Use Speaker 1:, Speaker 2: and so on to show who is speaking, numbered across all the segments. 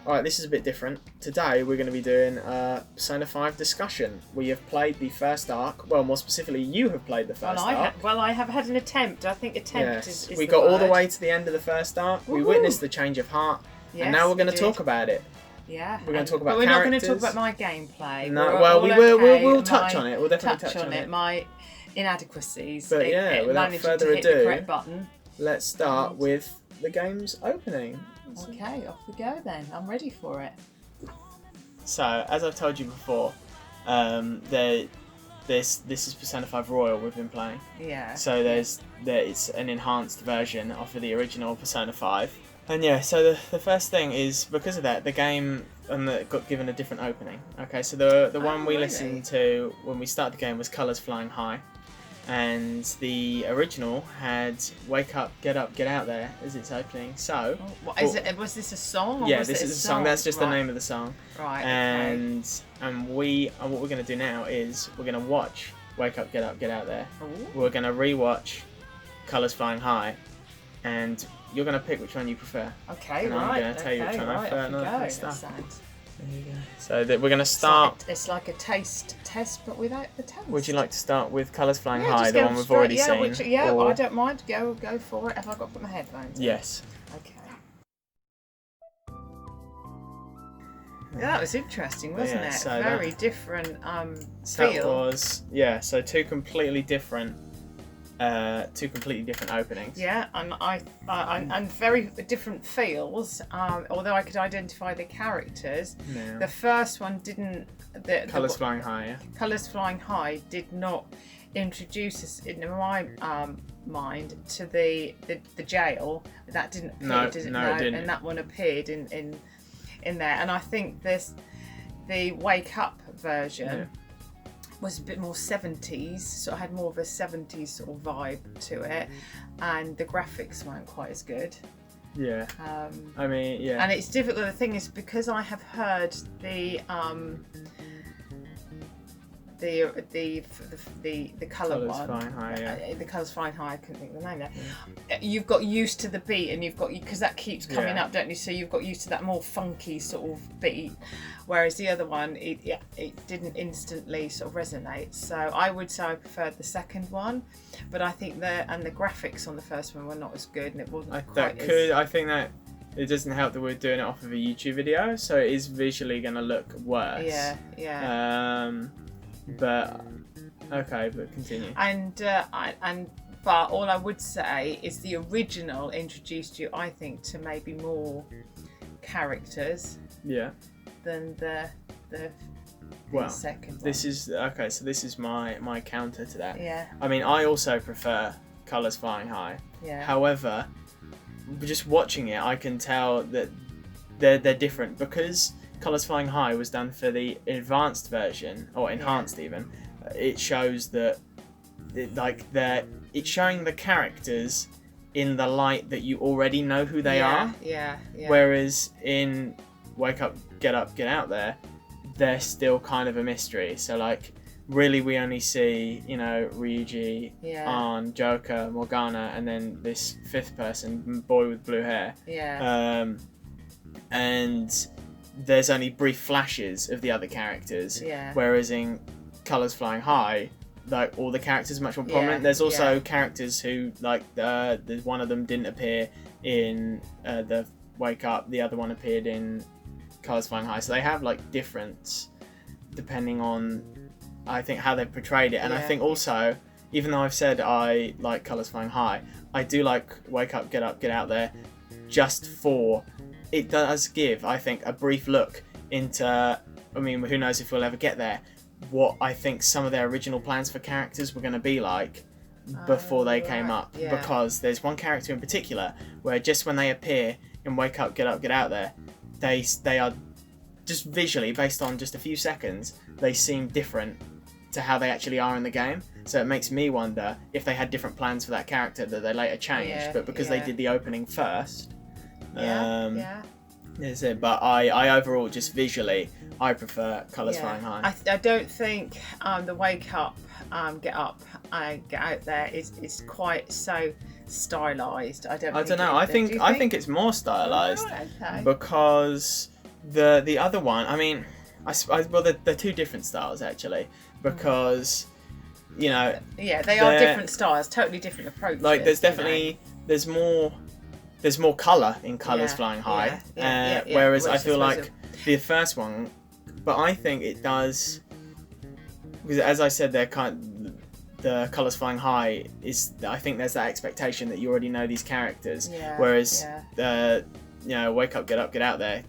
Speaker 1: Alright, this is a bit different. Today we're going to be doing a Persona 5 discussion. We have played the first arc. Well, more specifically, you have played the first arc.
Speaker 2: I have had an attempt. I think attempt is
Speaker 1: we
Speaker 2: the
Speaker 1: got
Speaker 2: word.
Speaker 1: all the way to the end of the first arc.
Speaker 2: Woo-hoo.
Speaker 1: We witnessed the change of heart.
Speaker 2: Yes,
Speaker 1: and now we're going to
Speaker 2: did.
Speaker 1: talk about it.
Speaker 2: Yeah.
Speaker 1: We're going to talk about
Speaker 2: But we're
Speaker 1: characters.
Speaker 2: not going to talk about my gameplay.
Speaker 1: No, well, we'll touch on it. We'll definitely touch on it.
Speaker 2: My inadequacies.
Speaker 1: But yeah, without further
Speaker 2: hit the correct button.
Speaker 1: Let's start with the game's opening.
Speaker 2: Okay, off we go then. I'm ready for it.
Speaker 1: So, as I've told you before, this is Persona 5 Royal we've been playing.
Speaker 2: Yeah.
Speaker 1: So it's an enhanced version of the original Persona 5. And yeah, so the first thing is, because of that, the game got given a different opening. Okay, so the one we listened to when we started the game was Colours Flying High. And the original had "Wake Up, Get Out There" as its opening. So,
Speaker 2: was this a song? Or
Speaker 1: yeah,
Speaker 2: was
Speaker 1: this
Speaker 2: it
Speaker 1: is a song. That's just the name of the song.
Speaker 2: Right.
Speaker 1: And what we're going to do now is we're going to watch "Wake Up, Get Out There."
Speaker 2: Ooh.
Speaker 1: We're going to rewatch "Colours Flying High," and you're going to pick which one you prefer.
Speaker 2: Okay,
Speaker 1: and I'm going to tell you which one I prefer. There you go. So we're going to start.
Speaker 2: It's like a taste test, but without the taste.
Speaker 1: Would you like to start with Colours Flying High, the one we've already seen?
Speaker 2: I don't mind. Go for it. Have I got to put my headphones on?
Speaker 1: Yes.
Speaker 2: Okay. Yeah, that was interesting, wasn't it?
Speaker 1: So
Speaker 2: very different
Speaker 1: That
Speaker 2: feel.
Speaker 1: was so two completely different openings.
Speaker 2: Yeah, and very different feels. Although I could identify the characters, the first one didn't.
Speaker 1: Colours Flying High. Yeah.
Speaker 2: Colours Flying High did not introduce us, in my mind, to the jail. That didn't appear, did it?
Speaker 1: No, it didn't.
Speaker 2: And that one appeared in there. And I think the Wake Up version. Yeah. Was a bit more 70s, so it had more of a 70s sort of vibe to it, and the graphics weren't quite as good.
Speaker 1: Yeah. I mean, yeah.
Speaker 2: And it's difficult. The thing is, because I have heard the colour one,
Speaker 1: Flying High, yeah.
Speaker 2: The Colours Flying High. I couldn't think of the name there. Yeah. You've got used to the beat, and because that keeps coming up, don't you? So you've got used to that more funky sort of beat. Whereas the other one, it didn't instantly sort of resonate. So I would say I preferred the second one, but I think the graphics on the first one were not as good, and it wasn't
Speaker 1: I think that it doesn't help that we're doing it off of a YouTube video, so it is visually going to look worse.
Speaker 2: Yeah.
Speaker 1: But continue.
Speaker 2: But all I would say is the original introduced you, I think, to maybe more characters.
Speaker 1: Yeah.
Speaker 2: Than the second one.
Speaker 1: This is so this is my counter to that.
Speaker 2: Yeah.
Speaker 1: I mean, I also prefer Colours Flying High.
Speaker 2: Yeah.
Speaker 1: However, just watching it, I can tell that they're different, because Colours Flying High was done for the advanced version, or enhanced even. It shows that it's showing the characters in the light that you already know who they are.
Speaker 2: Yeah.
Speaker 1: Whereas in Wake Up, Get Out There, they're still kind of a mystery. So really we only see, Ryuji, Ann, Joker, Morgana, and then this fifth person, boy with blue hair.
Speaker 2: Yeah.
Speaker 1: And there's only brief flashes of the other characters.
Speaker 2: Yeah.
Speaker 1: Whereas in Colours Flying High, all the characters are much more prominent. There's also characters who, one of them didn't appear in the Wake Up, the other one appeared in Colours Flying High, so they have difference depending on, I think, how they've portrayed it. And I think also, even though I've said I like Colours Flying High, I do like Wake Up, Get Out There, just for it does give, I think, a brief look into, I mean, who knows if we'll ever get there, what I think some of their original plans for characters were going to be like before they came up.
Speaker 2: Yeah.
Speaker 1: Because there's one character in particular where just when they appear in Wake Up, Get Out There, they are just visually, based on just a few seconds, they seem different to how they actually are in the game. So it makes me wonder if they had different plans for that character that they later changed, but because they did the opening first. Is it? But I overall, just visually, I prefer Colours Flying High.
Speaker 2: I don't think the Wake Up, Get Out There is quite so stylised. I don't know.
Speaker 1: I think it's more stylised,
Speaker 2: Right, okay.
Speaker 1: because the other one, I mean, well, they're two different styles actually, because you know.
Speaker 2: Yeah, they are different styles, totally different approaches.
Speaker 1: Like, there's definitely there's more colour in Colours Flying High, whereas I feel like the first one, but I think it does, because as I said, the Colours Flying High is, I think there's that expectation that you already know these characters, whereas Wake Up, Get Up, Get Out There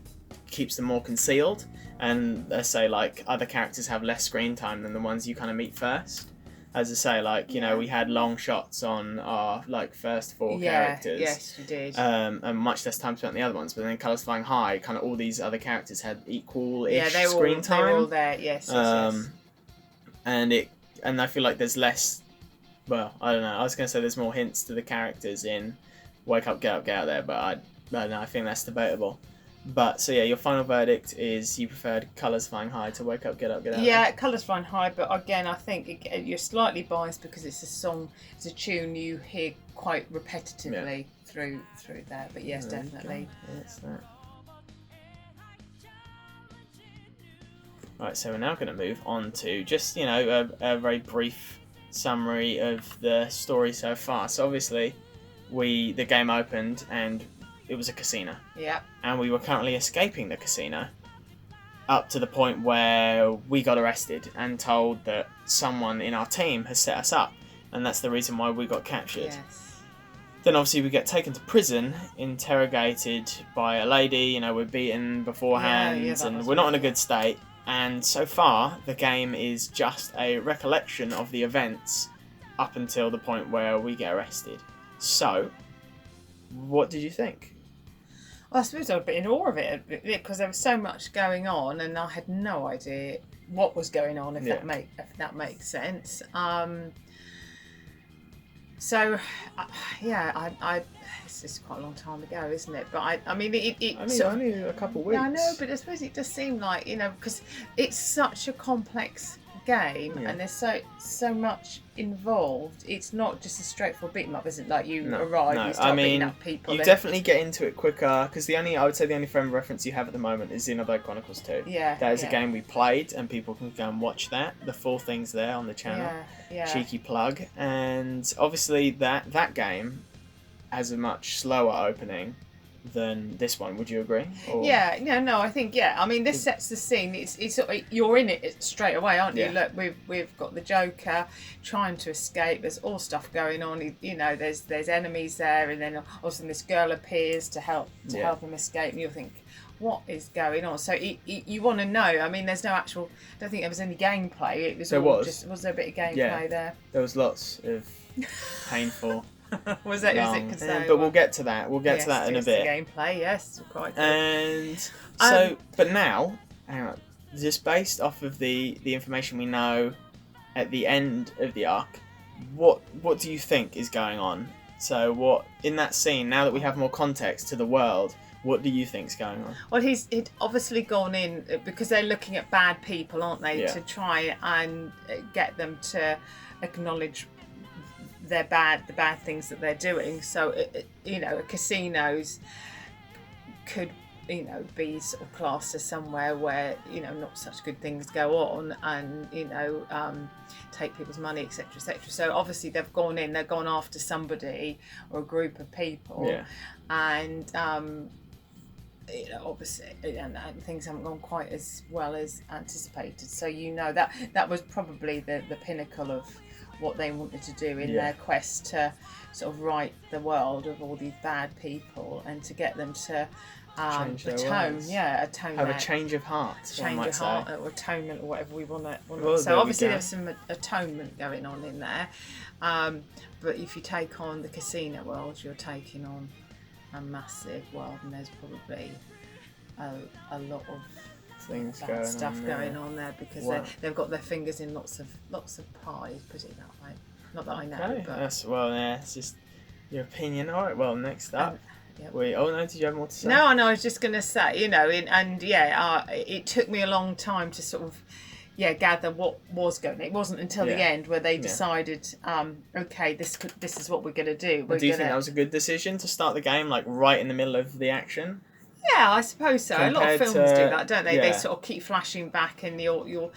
Speaker 1: keeps them more concealed, and let's say like other characters have less screen time than the ones you kind of meet first. As I say, like, you know, we had long shots on our like first four characters.
Speaker 2: Yes, you did.
Speaker 1: And much less time spent on the other ones. But then Colours Flying High, kind of all these other characters had equal-ish screen time.
Speaker 2: They were all there. Yes.
Speaker 1: And I feel like there's less. Well, I don't know. I was going to say there's more hints to the characters in Wake Up, Get Up, Get Out There, but I don't know. I think that's debatable. But, so yeah, your final verdict is you preferred Colours Flying High to Wake Up, Get Up, Get Out.
Speaker 2: Yeah, Colours Flying High, but again, I think you're slightly biased because it's a song, it's a tune you hear quite repetitively through there. But yes, definitely.
Speaker 1: That's that. Right, so we're now going to move on to just, a very brief summary of the story so far. So obviously, the game opened and it was a casino.
Speaker 2: Yeah.
Speaker 1: And we were currently escaping the casino up to the point where we got arrested and told that someone in our team has set us up. And that's the reason why we got captured.
Speaker 2: Yes.
Speaker 1: Then obviously we get taken to prison, interrogated by a lady, we're beaten beforehand, and we're not in a good state. And so far, the game is just a recollection of the events up until the point where we get arrested. So, what did you think?
Speaker 2: Well, I suppose I was a bit in awe of it because there was so much going on, and I had no idea what was going on. If that makes sense. So, it's just quite a long time ago, isn't it? But only
Speaker 1: a couple of weeks.
Speaker 2: Yeah, I know, but I suppose it does seem like because it's such a complex game and there's so much involved. It's not just a straightforward beat 'em up, isn't it? Like you arrive, you start beating up people.
Speaker 1: You definitely get into it quicker because I would say the only frame reference you have at the moment is Xenoblade Chronicles 2.
Speaker 2: Yeah,
Speaker 1: that is a game we played, and people can go and watch that. The full thing's there on the channel.
Speaker 2: Yeah.
Speaker 1: Cheeky plug. And obviously that game has a much slower opening than this one. Would you agree? Or...
Speaker 2: I think this sets the scene. It's you're in it straight away, aren't you? Look, we've got the Joker trying to escape. There's all stuff going on. There's enemies there, and then also this girl appears to help him escape. And you'll think, what is going on? So you want to know. There's no actual. I don't think there was any gameplay. It was was there a bit of gameplay there?
Speaker 1: There was lots of painful.
Speaker 2: Was it?
Speaker 1: But we'll get to that. We'll get to that in a bit.
Speaker 2: The gameplay, yes, quite good.
Speaker 1: And so, but now, hang on, just based off of the information we know at the end of the arc, what do you think is going on? So, what in that scene? Now that we have more context to the world, what do you think's going on?
Speaker 2: Well, he'd obviously gone in because they're looking at bad people, aren't they? To try and get them to acknowledge the bad things that they're doing. So casinos could be sort of classed as somewhere where not such good things go on, and take people's money, etc., etc. So obviously they've gone after somebody or a group of people, and obviously and things haven't gone quite as well as anticipated. So that was probably the pinnacle of what they wanted to do in their quest to sort of right the world of all these bad people and to get them to atone.
Speaker 1: Have a change of heart.
Speaker 2: Or atonement, or whatever we want to. So obviously there's some atonement going on in there. But if you take on the casino world, you're taking on a massive world, and there's probably a lot of
Speaker 1: things
Speaker 2: going on there because they've got their fingers in lots of pies, put it that way. Not that I know, but
Speaker 1: it's just your opinion. All right, well, next up, did you have more to say?
Speaker 2: No, I was just going to say, it took me a long time to sort of gather what was going on. It wasn't until the end where they decided, okay, this is what we're going to do.
Speaker 1: Do you think that was a good decision to start the game like right in the middle of the action?
Speaker 2: Yeah, I suppose so. A lot of films do that, don't they?
Speaker 1: Yeah.
Speaker 2: They sort of keep flashing back, and you're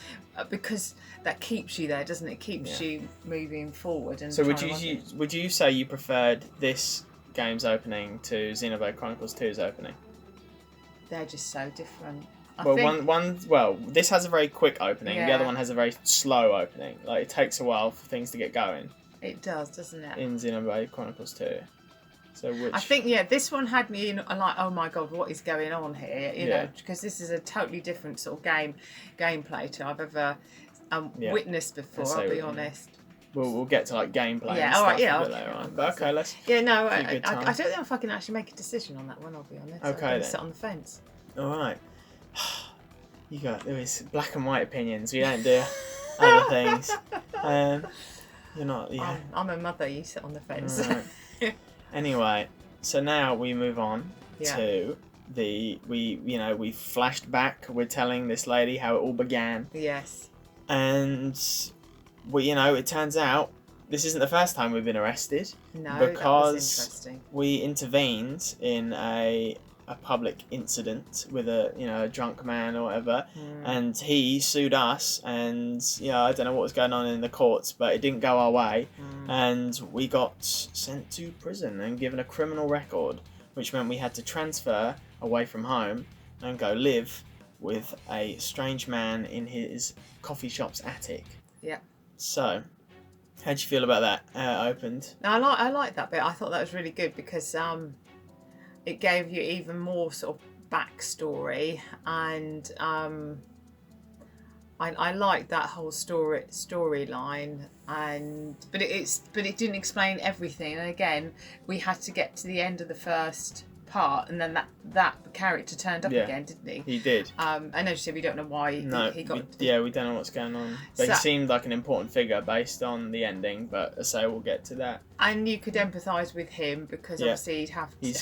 Speaker 2: because that keeps you there, doesn't it? It keeps you moving forward. And
Speaker 1: so would you say you preferred this game's opening to Xenoblade Chronicles 2's opening?
Speaker 2: They're just so different.
Speaker 1: This has a very quick opening.
Speaker 2: Yeah.
Speaker 1: The other one has a very slow opening. Like, it takes a while for things to get going.
Speaker 2: It does, doesn't it?
Speaker 1: In Xenoblade Chronicles 2. So
Speaker 2: I think this one had me in like, oh my god, what is going on here? You know, because this is a totally different sort of gameplay to I've ever witnessed before. I'll be honest.
Speaker 1: We'll get to like gameplay.
Speaker 2: Yeah,
Speaker 1: and
Speaker 2: all
Speaker 1: stuff
Speaker 2: right, yeah.
Speaker 1: later on. But okay, let's.
Speaker 2: Yeah, no, I don't know if I can actually make a decision on that one. I'll be honest.
Speaker 1: Okay,
Speaker 2: I'm
Speaker 1: then.
Speaker 2: sit on the fence.
Speaker 1: All right. There is black and white opinions. We don't do other things. You're not. Yeah.
Speaker 2: I'm a mother. You sit on the fence.
Speaker 1: Right. Anyway, so now we move on to we flashed back. We're telling this lady how it all began.
Speaker 2: Yes.
Speaker 1: And it turns out this isn't the first time we've been arrested.
Speaker 2: No,
Speaker 1: because
Speaker 2: that was interesting.
Speaker 1: We intervened in a public incident with a drunk man or whatever, and he sued us, and I don't know what was going on in the courts, but it didn't go our way, and we got sent to prison and given a criminal record, which meant we had to transfer away from home and go live with a strange man in his coffee shop's attic.
Speaker 2: Yeah.
Speaker 1: So, how'd you feel about that? Opened.
Speaker 2: No, I like that bit. I thought that was really good because it gave you even more sort of backstory, and I liked that whole storyline, but it didn't explain everything. And again, we had to get to the end of the first part, and then that character turned up again, didn't he?
Speaker 1: He did.
Speaker 2: And as you said, we don't know why he got.
Speaker 1: We don't know what's going on. But he seemed like an important figure based on the ending. But we'll get to that.
Speaker 2: And you could empathise with him because obviously he'd have to. He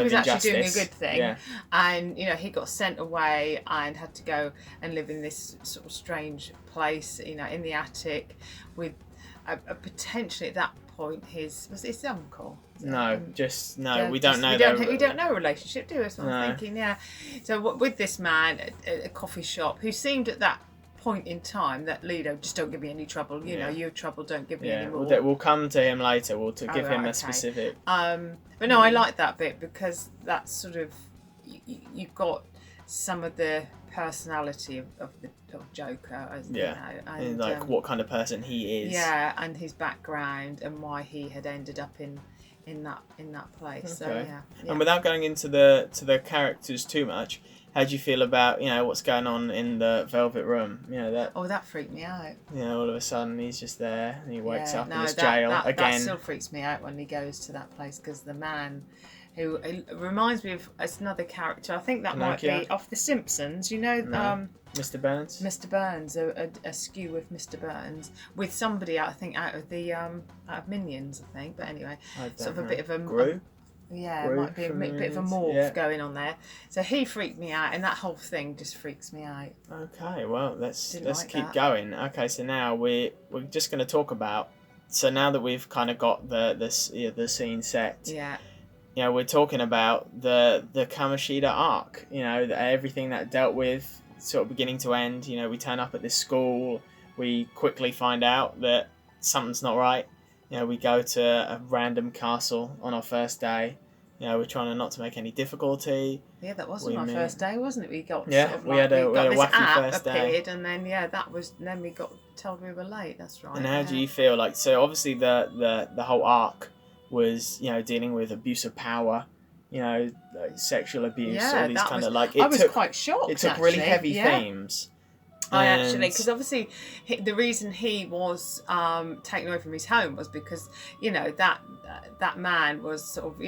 Speaker 2: was
Speaker 1: actually
Speaker 2: doing a good thing,
Speaker 1: and
Speaker 2: he got sent away and had to go and live in this sort of strange place, in the attic, with potentially at that point was his uncle.
Speaker 1: No, we don't know.
Speaker 2: We don't know a relationship, do we? So I'm thinking, So with this man at a coffee shop who seemed at that point in time that just don't give me any trouble. You know, your trouble, don't give me any more.
Speaker 1: We'll come to him later. We'll give him a specific.
Speaker 2: But no, I like that bit because that's sort of you've got some of the personality of Joker,
Speaker 1: and like what kind of person he is.
Speaker 2: Yeah, and his background and why he had ended up in that place.
Speaker 1: Okay.
Speaker 2: So
Speaker 1: And without going into the characters too much, how do you feel about what's going on in the Velvet Room?
Speaker 2: That freaked me out.
Speaker 1: All of a sudden he's just there and he wakes up in his jail again.
Speaker 2: That still freaks me out when he goes to that place because the man who reminds me of another character. I think that might be off The Simpsons.
Speaker 1: Mr. Burns.
Speaker 2: Mr. Burns, a skew with Mr. Burns with somebody out of Minions, I think. But anyway, sort of a bit of a
Speaker 1: Gru.
Speaker 2: It might be a bit of a morph going on there. So he freaked me out, and that whole thing just freaks me out.
Speaker 1: Okay, well let's keep going. Okay, so now we're just going to talk about. So now that we've kind of got the scene set.
Speaker 2: Yeah.
Speaker 1: We're talking about the Kamoshida arc. Everything that dealt with, sort of beginning to end. We turn up at this school. We quickly find out that something's not right. We go to a random castle on our first day. We're trying not to make any difficulty.
Speaker 2: Yeah, that wasn't our first day, wasn't it? We got
Speaker 1: we had a wacky first day.
Speaker 2: And then then we got told we were late. That's right.
Speaker 1: And how do you feel? Like, so obviously the whole arc was dealing with abuse of power. Like sexual abuse, all these kind of like.
Speaker 2: I was quite shocked.
Speaker 1: It took really heavy themes.
Speaker 2: Because obviously the reason he was taken away from his home was because that man was sort of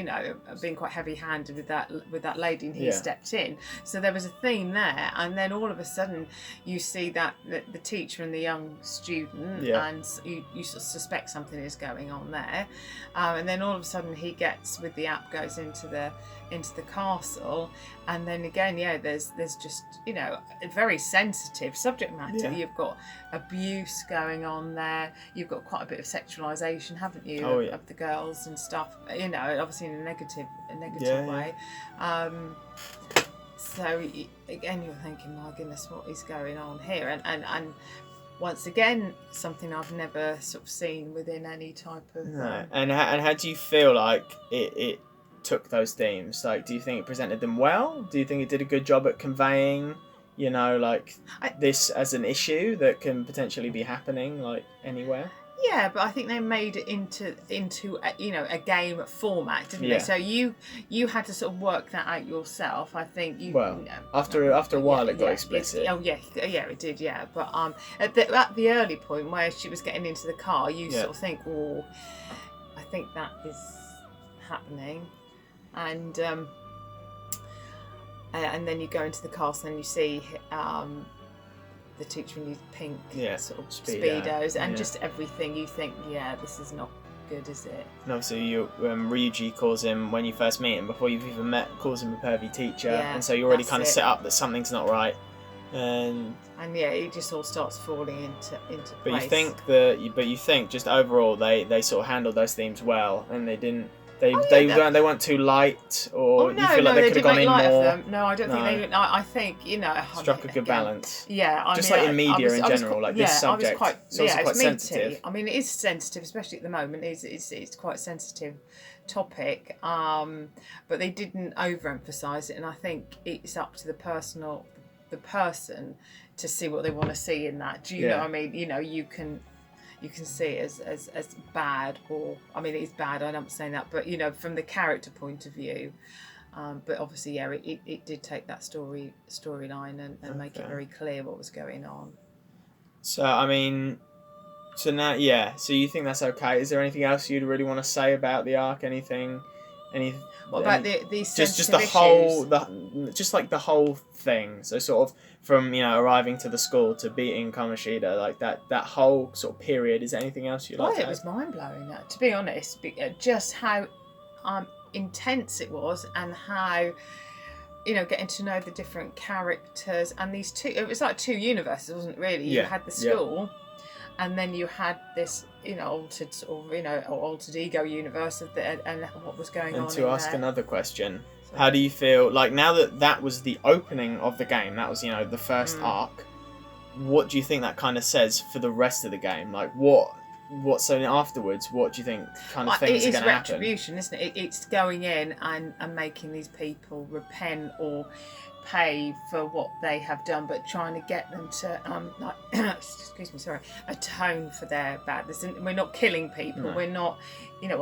Speaker 2: being quite heavy-handed with that lady, and he stepped in. So there was a theme there, and then all of a sudden you see that the teacher and the young student, and you sort of suspect something is going on there, and then all of a sudden he gets with the app, goes into the castle, and then again there's just very sensitive. subject matter. You've got abuse going on there. You've got quite a bit of sexualisation, haven't you, of the girls and stuff. You know, obviously in a negative way. So again, you're thinking, my goodness, what is going on here? And once again, something I've never sort of seen within any type of.
Speaker 1: No. And how do you feel like it took those themes? Like, do you think it presented them well? Do you think it did a good job at conveying, you know, like this as an issue that can potentially be happening like anywhere?
Speaker 2: Yeah, but I think they made it into a, you know, a game format, didn't they? So you had to sort of work that out yourself. I think you. Well,
Speaker 1: you know, after a while, it got explicit.
Speaker 2: It did. Yeah, but at the early point where she was getting into the car, you sort of think, oh, I think that is happening, and then you go into the castle and you see. The teacher in these pink sort of speedos and just everything, you think, this is not good, is it?
Speaker 1: And obviously Ryuji calls him, when you first meet him, before you've even met, calls him a pervy teacher, and so you already kind of set up that something's not right. And
Speaker 2: it just all starts falling into place.
Speaker 1: But you think just overall they sort of handled those themes well, and they didn't. They weren't too light, or you feel like they could have gone in more.
Speaker 2: No, I don't think they did. I think, you know,
Speaker 1: struck a good balance.
Speaker 2: Yeah,
Speaker 1: just like in media in general, like this subject, it's also quite sensitive.
Speaker 2: I mean, it is sensitive, especially at the moment. It's quite a sensitive topic, but they didn't overemphasise it, and I think it's up to the person to see what they want to see in that. Do you know what I mean? You know, you can see it as bad, or I mean, it is bad. I'm not saying that, but you know, from the character point of view. But obviously, it did take that storyline and make it very clear what was going on.
Speaker 1: So I mean, so now, so you think that's okay? Is there anything else you'd really want to say about the arc?
Speaker 2: What about these
Speaker 1: just the whole, just like the whole thing? So sort of from, you know, arriving to the school to beating Kamoshida, like that whole sort of period. Is there anything else you'd like to add?
Speaker 2: It was mind blowing. To be honest, just how intense it was, and how, you know, getting to know the different characters and these two. It was like two universes, wasn't it? Really, you had the school. And then you had this, you know, altered sort of, you know, altered ego universe and what was going on.
Speaker 1: And to ask another question, how do you feel like now that was the opening of the game? That was, you know, the first arc. What do you think that kind of says for the rest of the game? Like what's so afterwards? What do you think kind of things are going to happen?
Speaker 2: It is retribution, isn't it? It's going in and making these people repent or pay for what they have done, but trying to get them to atone for their badness. And we're not killing people. No. We're not, you know.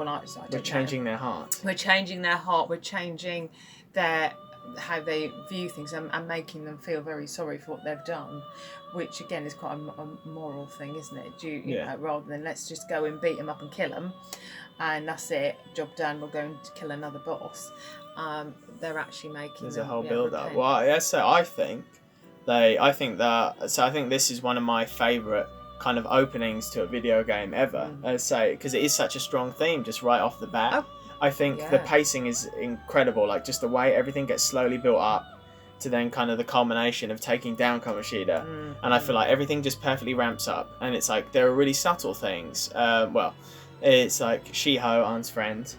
Speaker 2: We're
Speaker 1: changing their heart.
Speaker 2: We're changing their heart. We're changing how they view things and making them feel very sorry for what they've done, which again is quite a moral thing, isn't it? You know, rather than let's just go and beat them up and kill them, and that's it, job done. We're going to kill another boss. They're actually making.
Speaker 1: There's a whole build up. Well, so I think this is one of my favourite kind of openings to a video game ever. Because it is such a strong theme just right off the bat. I think the pacing is incredible. Like just the way everything gets slowly built up to then kind of the culmination of taking down Kamoshida, and I feel like everything just perfectly ramps up. And it's like there are really subtle things. It's like Shiho, An's friend.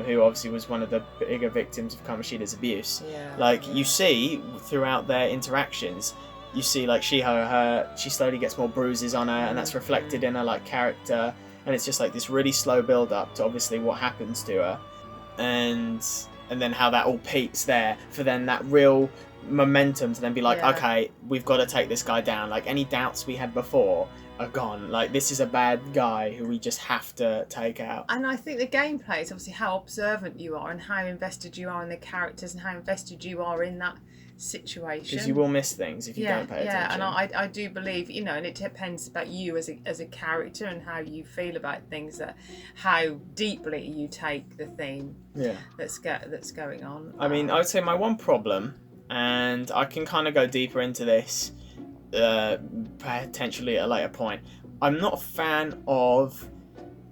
Speaker 1: Who obviously was one of the bigger victims of Kamoshida's abuse. You see throughout their interactions, you see like Shiho, she slowly gets more bruises on her, and that's reflected in her like character. And it's just like this really slow build up to obviously what happens to her, and then how that all peaks there for then that real momentum to then be like, okay, we've got to take this guy down. Like any doubts we had before are gone. Like this is a bad guy who we just have to take out.
Speaker 2: And I think the gameplay is obviously how observant you are and how invested you are in the characters and how invested you are in that situation.
Speaker 1: Because you will miss things if you don't pay attention.
Speaker 2: And I do believe, you know, and it depends about you as a character and how you feel about things, that how deeply you take the theme that's going on.
Speaker 1: I mean, I would say my one problem, and I can kind of go deeper into this potentially at a later point. I'm not a fan of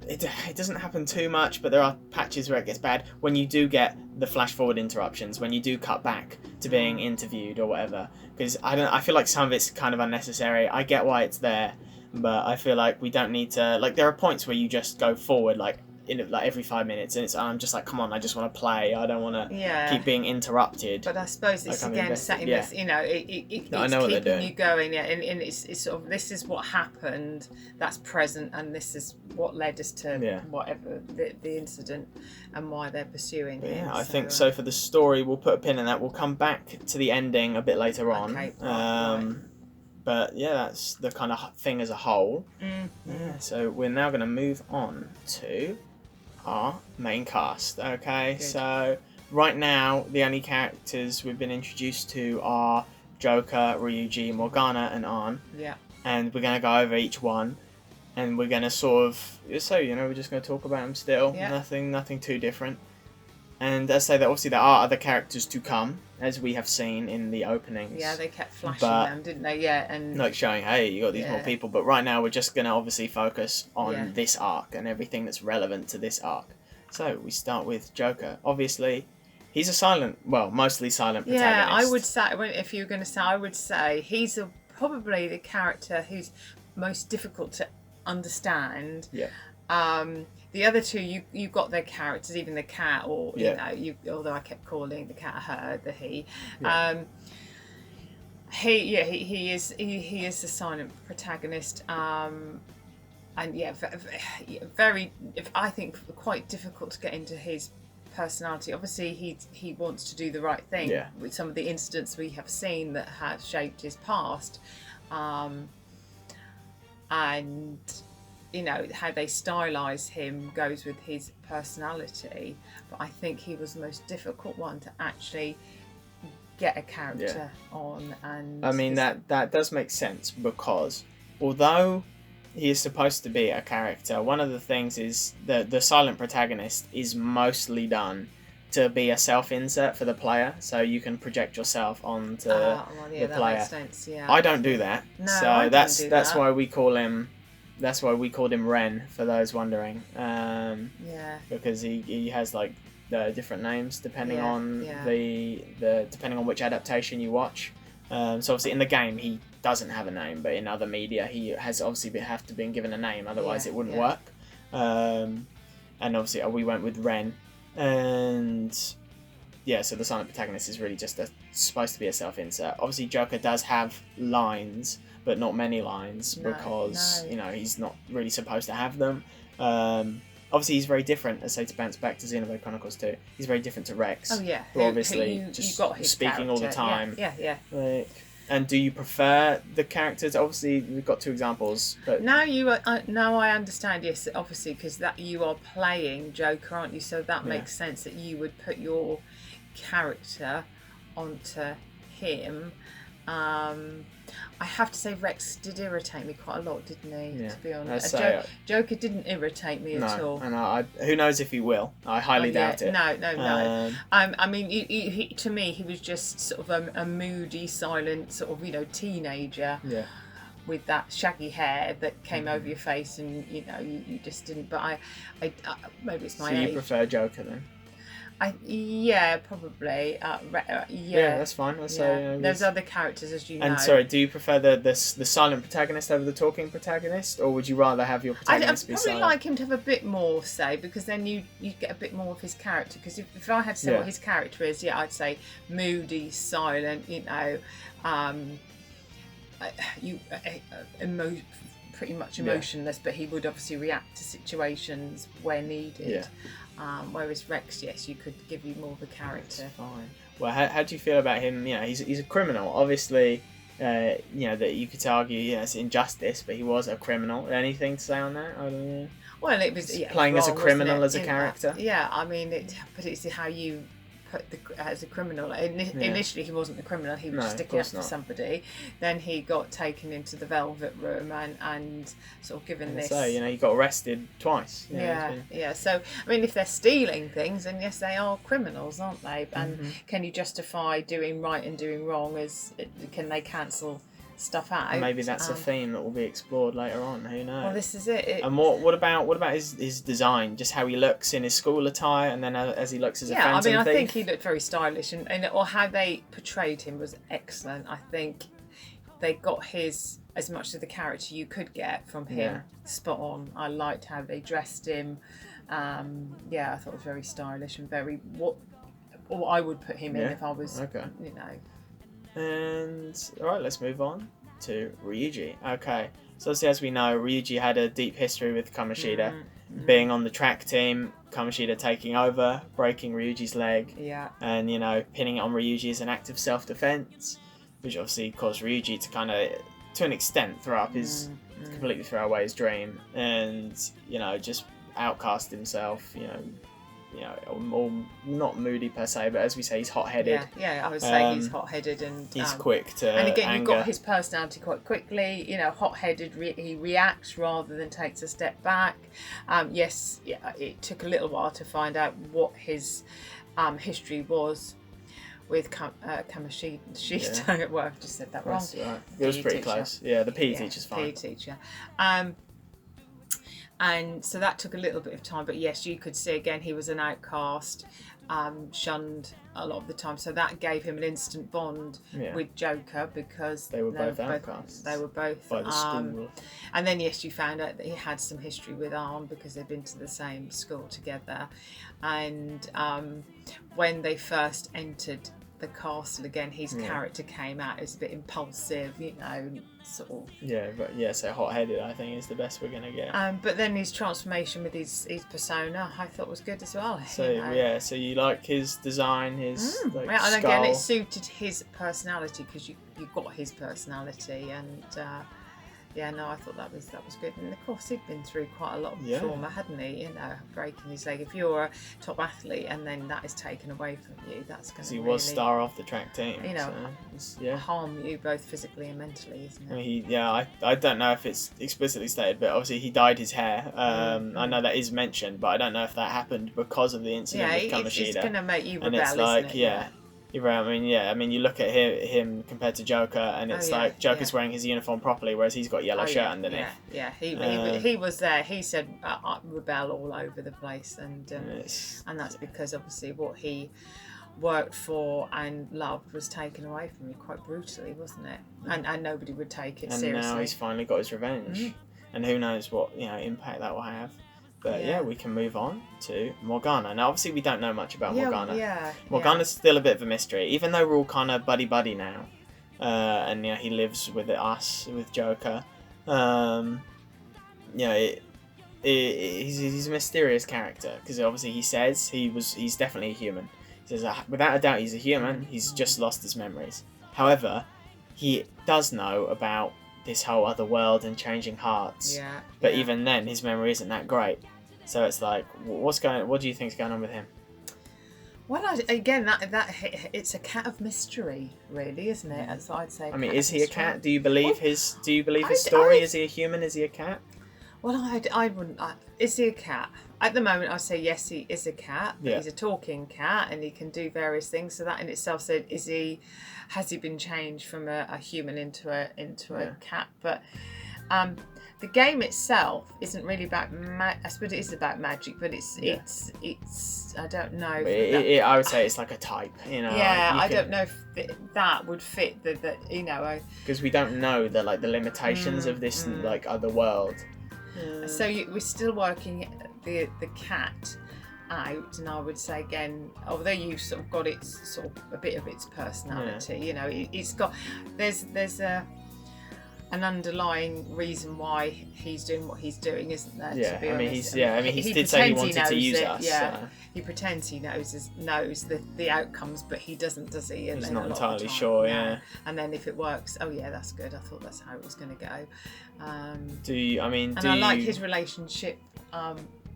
Speaker 1: it. It doesn't happen too much, but there are patches where it gets bad when you do get the flash forward interruptions, when you do cut back to being interviewed or whatever. because I feel like some of it's kind of unnecessary. I get why it's there, but I feel like we don't need to, like, there are points where you just go forward like every 5 minutes, and I'm just like, come on, I just want to play. I don't want to keep being interrupted.
Speaker 2: But I suppose it's again setting this, you know, it's keeping you going, and it's sort of, this is what happened, that's present, and this is what led us to whatever the incident and why they're pursuing him.
Speaker 1: I think so. For the story, we'll put a pin in that. We'll come back to the ending a bit later on.
Speaker 2: Okay, right.
Speaker 1: But yeah, that's the kind of thing as a whole. Yeah, so we're now going to move on to our main cast. Okay, good. So right now the only characters we've been introduced to are Joker, Ryuji, Morgana, and Arn.
Speaker 2: Yeah.
Speaker 1: And we're going to go over each one, and we're going to sort of, so, you know, we're just going to talk about them still. Yeah. Nothing too different. And as I say, that obviously there are other characters to come, as we have seen in the openings.
Speaker 2: Yeah, they kept flashing them, didn't they? Yeah, and
Speaker 1: like showing, hey, you got these more people. But right now, we're just going to obviously focus on this arc and everything that's relevant to this arc. So we start with Joker. Obviously, he's a mostly silent protagonist.
Speaker 2: Yeah, I would say, if you were going to say, I would say he's probably the character who's most difficult to understand.
Speaker 1: Yeah.
Speaker 2: The other two, you got their characters, even the cat, or you know, although I kept calling the cat her, the he. Yeah. He is the silent protagonist, and very, I think, quite difficult to get into his personality. Obviously, he wants to do the right thing with some of the incidents we have seen that have shaped his past, and you know, how they stylise him goes with his personality. But I think he was the most difficult one to actually get a character on. And
Speaker 1: I mean, that does make sense, because although he is supposed to be a character, one of the things is the silent protagonist is mostly done to be a self-insert for the player, so you can project yourself onto the player.
Speaker 2: That makes sense,
Speaker 1: I don't do that.
Speaker 2: No,
Speaker 1: so that's why we call him. That's why we called him Ren, for those wondering. Because he has like the different names depending on the depending on which adaptation you watch. So obviously in the game he doesn't have a name, but in other media he has obviously been given a name, otherwise it wouldn't work. And obviously we went with Ren, and so the silent protagonist is really just supposed to be a self-insert. Obviously Joker does have lines, but not many lines, because you know, he's not really supposed to have them. Obviously he's very different, as say, to bounce back to Xenoblade Chronicles 2, he's very different to Rex.
Speaker 2: Oh yeah,
Speaker 1: who obviously just got his speaking character all the time. Like, and do you prefer the characters? Obviously we've got two examples, but
Speaker 2: now I understand. Yes, obviously, because that you are playing Joker, aren't you? So that makes sense that you would put your character onto him. I have to say, Rex did irritate me quite a lot, didn't he?
Speaker 1: Yeah.
Speaker 2: To be honest,
Speaker 1: Joker
Speaker 2: didn't irritate me at all.
Speaker 1: And who knows if he will? I highly doubt it.
Speaker 2: No. I mean, he, to me, he was just sort of a moody, silent sort of, you know, teenager.
Speaker 1: Yeah.
Speaker 2: With that shaggy hair that came over your face, and you know, you just didn't. But I maybe it's my age.
Speaker 1: So you prefer Joker then?
Speaker 2: Probably.
Speaker 1: Yeah, that's fine.
Speaker 2: There's other characters, as you know.
Speaker 1: And sorry, do you prefer the silent protagonist over the talking protagonist, or would you rather have your protagonist be silent?
Speaker 2: I'd probably like him to have a bit more say, because then you get a bit more of his character. Because if I had to say what his character is, I'd say moody, silent. You know, pretty much emotionless, but he would obviously react to situations where needed. Whereas Rex, yes, you could give you more of a character.
Speaker 1: That's fine. Well, how do you feel about him? You know, he's a criminal. Obviously, you know, that you could argue, it's injustice, but he was a criminal. Anything to say on that? I don't know.
Speaker 2: Well, it was
Speaker 1: playing
Speaker 2: wrong,
Speaker 1: as a criminal as a character.
Speaker 2: I mean, but it's how you put as a criminal. Initially, he wasn't a criminal. He was sticking up for somebody. Then he got taken into the Velvet Room and sort of given this.
Speaker 1: So, you know, he got arrested twice.
Speaker 2: So, I mean, if they're stealing things, then yes, they are criminals, aren't they? And can you justify doing right and doing wrong? Can they cancel stuff out.
Speaker 1: And maybe that's a theme that will be explored later on. Who knows?
Speaker 2: Well, this is it.
Speaker 1: And what about his design? Just how he looks in his school attire, and then as he looks as a phantom thief?
Speaker 2: I think he looked very stylish, or how they portrayed him was excellent. I think they got his as much of the character you could get from him spot on. I liked how they dressed him. I thought it was very stylish and very what I would put him in if I was, you know.
Speaker 1: And all right, let's move on to Ryuji. Okay, so obviously, as we know, Ryuji had a deep history with Kamoshida, being on the track team. Kamoshida taking over, breaking Ryuji's leg, and pinning it on Ryuji as an act of self-defense, which obviously caused Ryuji to kind of, to an extent, completely throw away his dream, and just outcast himself. Or not moody per se, but as we say, he's hot-headed.
Speaker 2: I would say he's hot-hedded and
Speaker 1: he's quick to
Speaker 2: and again,
Speaker 1: anger.
Speaker 2: You've got his personality quite quickly. Hot-headed. He reacts rather than takes a step back. It took a little while to find out what his history was with Kamoshida. Well, I've just said that wrong.
Speaker 1: That's right. It was pretty close. Yeah, the PE teacher's fine.
Speaker 2: PE teacher. And so that took a little bit of time, but yes, you could see again he was an outcast, shunned a lot of the time. So that gave him an instant bond with Joker because
Speaker 1: they were both outcasts.
Speaker 2: They were both
Speaker 1: by the school.
Speaker 2: And then you found out that he had some history with Arm because they'd been to the same school together. And when they first entered the castle again, his character came out as a bit impulsive, sort of.
Speaker 1: So hot-headed, I think, is the best we're gonna get.
Speaker 2: But then his transformation with his persona, I thought was good as well.
Speaker 1: So so you like his design, his
Speaker 2: and
Speaker 1: skull.
Speaker 2: again, it suited his personality because you got his personality, and I thought that was good. And of course, he'd been through quite a lot of trauma, hadn't he? Breaking his leg. If you're a top athlete and then that is taken away from you, that's going to
Speaker 1: he was star of the track team.
Speaker 2: Harm you both physically and mentally, isn't it?
Speaker 1: I mean, I don't know if it's explicitly stated, but obviously he dyed his hair. I know that is mentioned, but I don't know if that happened because of the incident with Kamoshida.
Speaker 2: It's going to make you rebel,
Speaker 1: and it's like,
Speaker 2: isn't it?
Speaker 1: You're right. I mean, you look at him compared to Joker, and it's like Joker's wearing his uniform properly, whereas he's got yellow shirt underneath.
Speaker 2: He was there. He said rebel all over the place, and that's because obviously what he worked for and loved was taken away from him quite brutally, wasn't it? And nobody would take it seriously.
Speaker 1: And now he's finally got his revenge, and who knows what impact that will have. But we can move on to Morgana. Now, obviously, we don't know much about Morgana. Morgana's still a bit of a mystery, even though we're all kind of buddy-buddy now. And he lives with us, with Joker. He's a mysterious character because obviously he says he's definitely a human. He says without a doubt he's a human. He's just lost his memories. However, he does know about this whole other world and changing hearts. But even then, his memory isn't that great. So it's like, what do you think's going on with him?
Speaker 2: Well, again, that it's a cat of mystery, really, isn't it? As I'd say.
Speaker 1: I mean, is he a cat? Do you believe his story? Is he a human? Is he a cat?
Speaker 2: Well, I wouldn't. Is he a cat? At the moment, I say yes, he is a cat. But he's a talking cat, and he can do various things. So that in itself said, has he been changed from a human into a cat? But the game itself isn't really about I suppose it is about magic, but it's I don't know.
Speaker 1: I would say it's like a type,
Speaker 2: I don't know if that would fit the
Speaker 1: because we don't know the limitations of this other world.
Speaker 2: So we're still working the cat out, and I would say again, although you've sort of got its sort of a bit of its personality, it's got there's an underlying reason why he's doing what he's doing, isn't there?
Speaker 1: Yeah,
Speaker 2: to be
Speaker 1: honest.
Speaker 2: He
Speaker 1: did say he wanted to use
Speaker 2: it,
Speaker 1: us.
Speaker 2: Yeah, so. He pretends he knows the outcomes, but he doesn't, does he?
Speaker 1: He's not entirely sure. Yeah.
Speaker 2: And then if it works, that's good. I thought that's how it was going to go.
Speaker 1: I
Speaker 2: like his relationship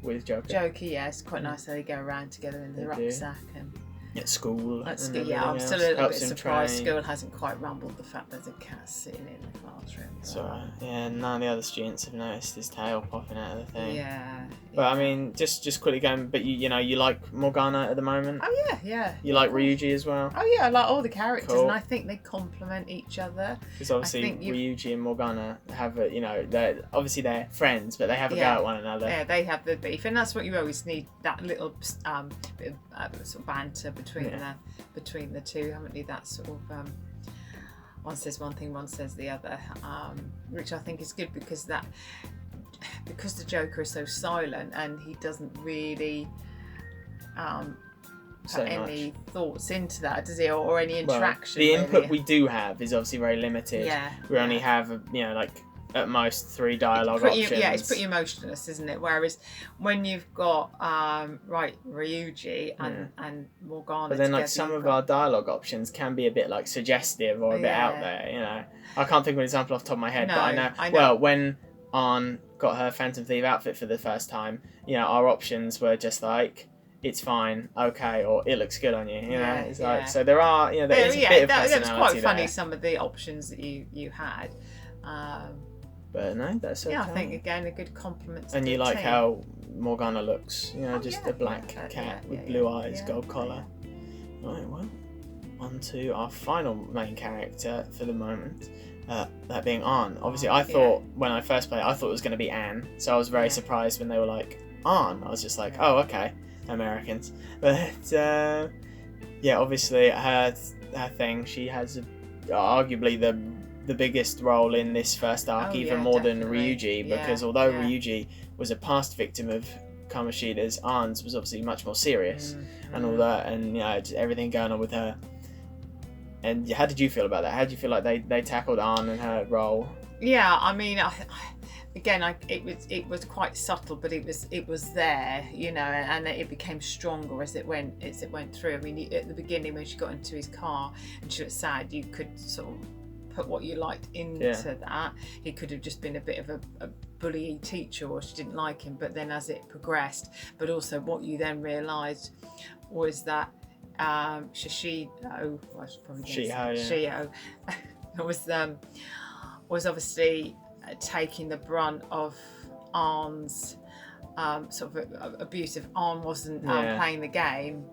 Speaker 2: with
Speaker 1: Joker.
Speaker 2: Joker, yes, quite nice how they go around together in the rucksack and.
Speaker 1: at school.
Speaker 2: At school, yeah, I'm still a little bit surprised school hasn't quite rumbled the fact there's a cat sitting in the classroom.
Speaker 1: So yeah, none of the other students have noticed his tail popping out of the thing.
Speaker 2: Yeah.
Speaker 1: But I mean, just quickly going. But you know, you like Morgana at the moment.
Speaker 2: Oh yeah, yeah.
Speaker 1: You like Ryuji as well.
Speaker 2: Oh yeah, I like all the characters,
Speaker 1: Cool.
Speaker 2: and I think they complement each other.
Speaker 1: Because obviously Ryuji and Morgana have a, you know, they're friends, but they have a go at one another.
Speaker 2: Yeah, they have the beef, and that's what you always need, that little bit of sort of banter between the two, haven't you? That sort of one says one thing, one says the other, which I think is good because the Joker is so silent and he doesn't really put any thoughts into that, does he, or any interaction?
Speaker 1: The input we do have is obviously very limited.
Speaker 2: Yeah,
Speaker 1: we only have, you know, like at most 3 dialogue options.
Speaker 2: Yeah, it's pretty emotionless, isn't it? Whereas when you've got Ryuji and Morgana,
Speaker 1: but then like some of our dialogue options can be a bit like suggestive or a bit out there. You know, I can't think of an example off the top of my head, but I know. Well, when Ann got her Phantom Thief outfit for the first time, you know, our options were just like, it's fine, okay, or it looks good on you. You know, it's like, so there are, you know, there is a bit of personality.
Speaker 2: That was quite funny.
Speaker 1: There.
Speaker 2: Some of the options that you had.
Speaker 1: But no, that's okay.
Speaker 2: Yeah, I think again a good compliment.
Speaker 1: And you like how Morgana looks, you know, just a black cat with blue eyes, gold collar. Right, well, on to our final main character for the moment, that being Ann. Obviously, I thought when I first played, I thought it was going to be Anne, so I was very surprised when they were like Ann. I was just like, oh, okay, Americans. But yeah, obviously her thing, she has arguably the biggest role in this first arc, even more than Ryuji, because although Ryuji was a past victim of Kamoshida's, Ann's was obviously much more serious and all that, and you know, just everything going on with her. And how did you feel about that? How did you feel like they tackled Ann and her role?
Speaker 2: Yeah, I mean, it was quite subtle, but it was there, you know, and it became stronger as it went through. I mean, at the beginning when she got into his car and she was sad, you could sort of put what you liked into that. He could have just been a bit of a bully teacher, or she didn't like him. But then as it progressed, but also what you then realised was that Shiho was obviously taking the brunt of Ann's sort of abusive. Ann wasn't playing the game.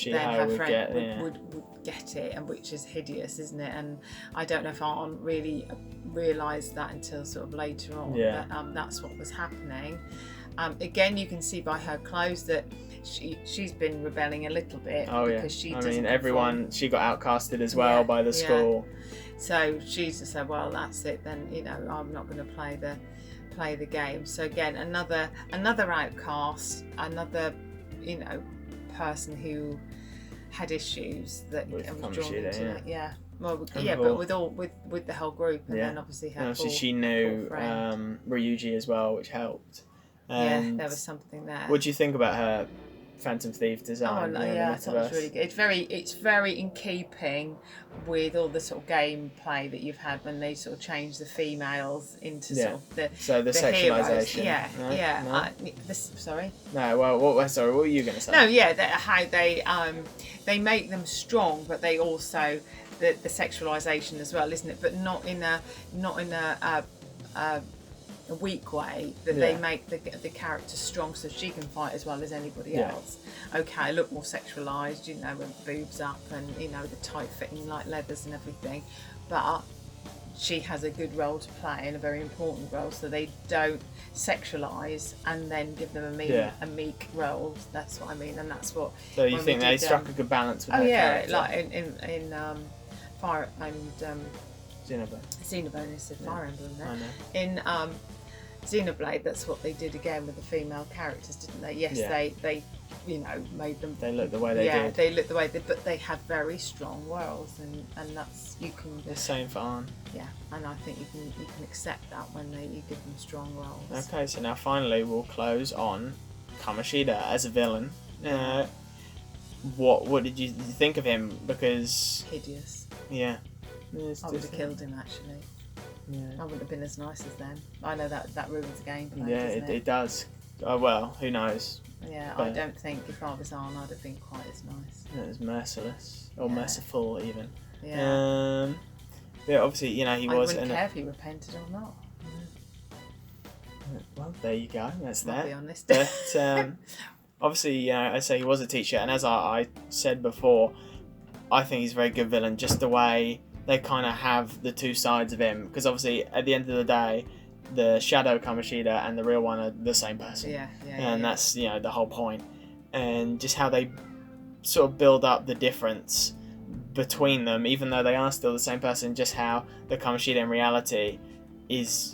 Speaker 2: Then her friend would get it, and which is hideous, isn't it? And I don't know if Ann really realised that until sort of later on. But that's what was happening. Again, you can see by her clothes that she's been rebelling a little bit because she doesn't. She got outcasted as well by the school. So she's just said, well, that's it then. You know, I'm not going to play the game. So again, another outcast, another, you know, person who had issues that was drawn into it. Yeah. Well, but with the whole group, and then obviously her. And obviously she knew
Speaker 1: Ryuji as well, which helped. And
Speaker 2: there was something there.
Speaker 1: What do you think about her Phantom Thief design?
Speaker 2: Oh, I thought it was really good. It's very in keeping with all the sort of gameplay that you've had when they sort of change the females into sort of the
Speaker 1: sexualization.
Speaker 2: Heroes. Sorry.
Speaker 1: No, well, what were you going to say?
Speaker 2: No, how they make them strong, but they also the sexualization as well, isn't it? But not in a weak way, that they make the character strong so she can fight as well as anybody else. Okay, look more sexualised, you know, with boobs up and, you know, the tight fitting like leathers and everything, but she has a good role to play and a very important role, so they don't sexualise and then give them a meek role. That's what I mean, and that's what. So you think they struck a good balance with her character? Like in Fire and Xenoblade is Fire Emblem there. In Xenoblade, that's what they did again with the female characters, didn't they? Yes, they you know, made them. They look the way they did. Yeah, they look the way they, but they have very strong worlds, and that's you can. The same for Ann. Yeah, and I think you can accept that when you give them strong roles.
Speaker 1: Okay, so now finally we'll close on Kamoshida as a villain. What did you think of him? Because
Speaker 2: hideous.
Speaker 1: Yeah.
Speaker 2: I would have killed him actually. Yeah. I wouldn't have been as nice as them. I know that ruins the gameplay.
Speaker 1: Yeah, it does. Oh well, who knows?
Speaker 2: Yeah, I don't think if I was on, I'd have been quite as nice.
Speaker 1: It was merciless, or merciful even.
Speaker 2: Yeah.
Speaker 1: Yeah, obviously, he was.
Speaker 2: I wouldn't care if he repented or not.
Speaker 1: Well, there you go. That's that.
Speaker 2: I'll be honest.
Speaker 1: But obviously, I say he was a teacher, and as I said before, I think he's a very good villain. Just the way they kind of have the two sides of him, because obviously, at the end of the day, the shadow Kamoshida and the real one are the same person. And that's the whole point, and just how they sort of build up the difference between them, even though they are still the same person. Just how the Kamoshida in reality is,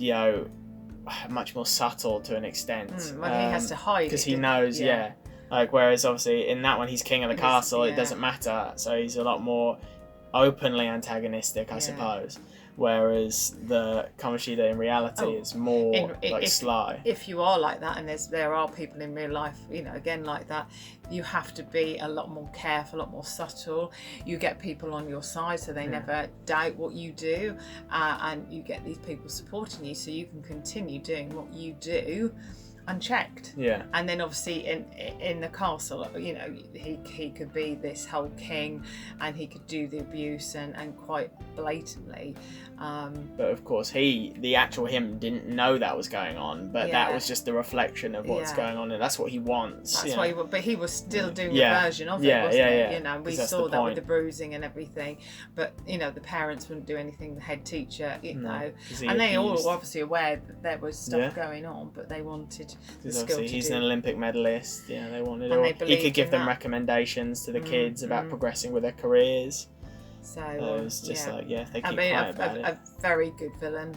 Speaker 1: much more subtle to an extent.
Speaker 2: When he has to hide
Speaker 1: because he knows, whereas obviously in that one he's king of the castle. It doesn't matter, so he's a lot more openly antagonistic, I suppose. Whereas the Kamoshida in reality is more sly.
Speaker 2: If you are like that, and there are people in real life, again like that, you have to be a lot more careful, a lot more subtle. You get people on your side, so they never doubt what you do, and you get these people supporting you, so you can continue doing what you do unchecked. And then obviously in the castle, he could be this whole king, and he could do the abuse and quite blatantly.
Speaker 1: But of course the actual him didn't know that was going on, but that was just the reflection of what's going on, and that's what he wants.
Speaker 2: That's why but he was still doing the version of it, wasn't he? We saw that with the bruising and everything, but the parents wouldn't do anything, the head teacher, and they all were obviously aware that there was stuff going on, but they wanted the skill to
Speaker 1: he's
Speaker 2: do.
Speaker 1: an Olympic medalist. They wanted he could give them recommendations to the kids about progressing with their careers. So it was just they keep quiet about it.
Speaker 2: A very good villain,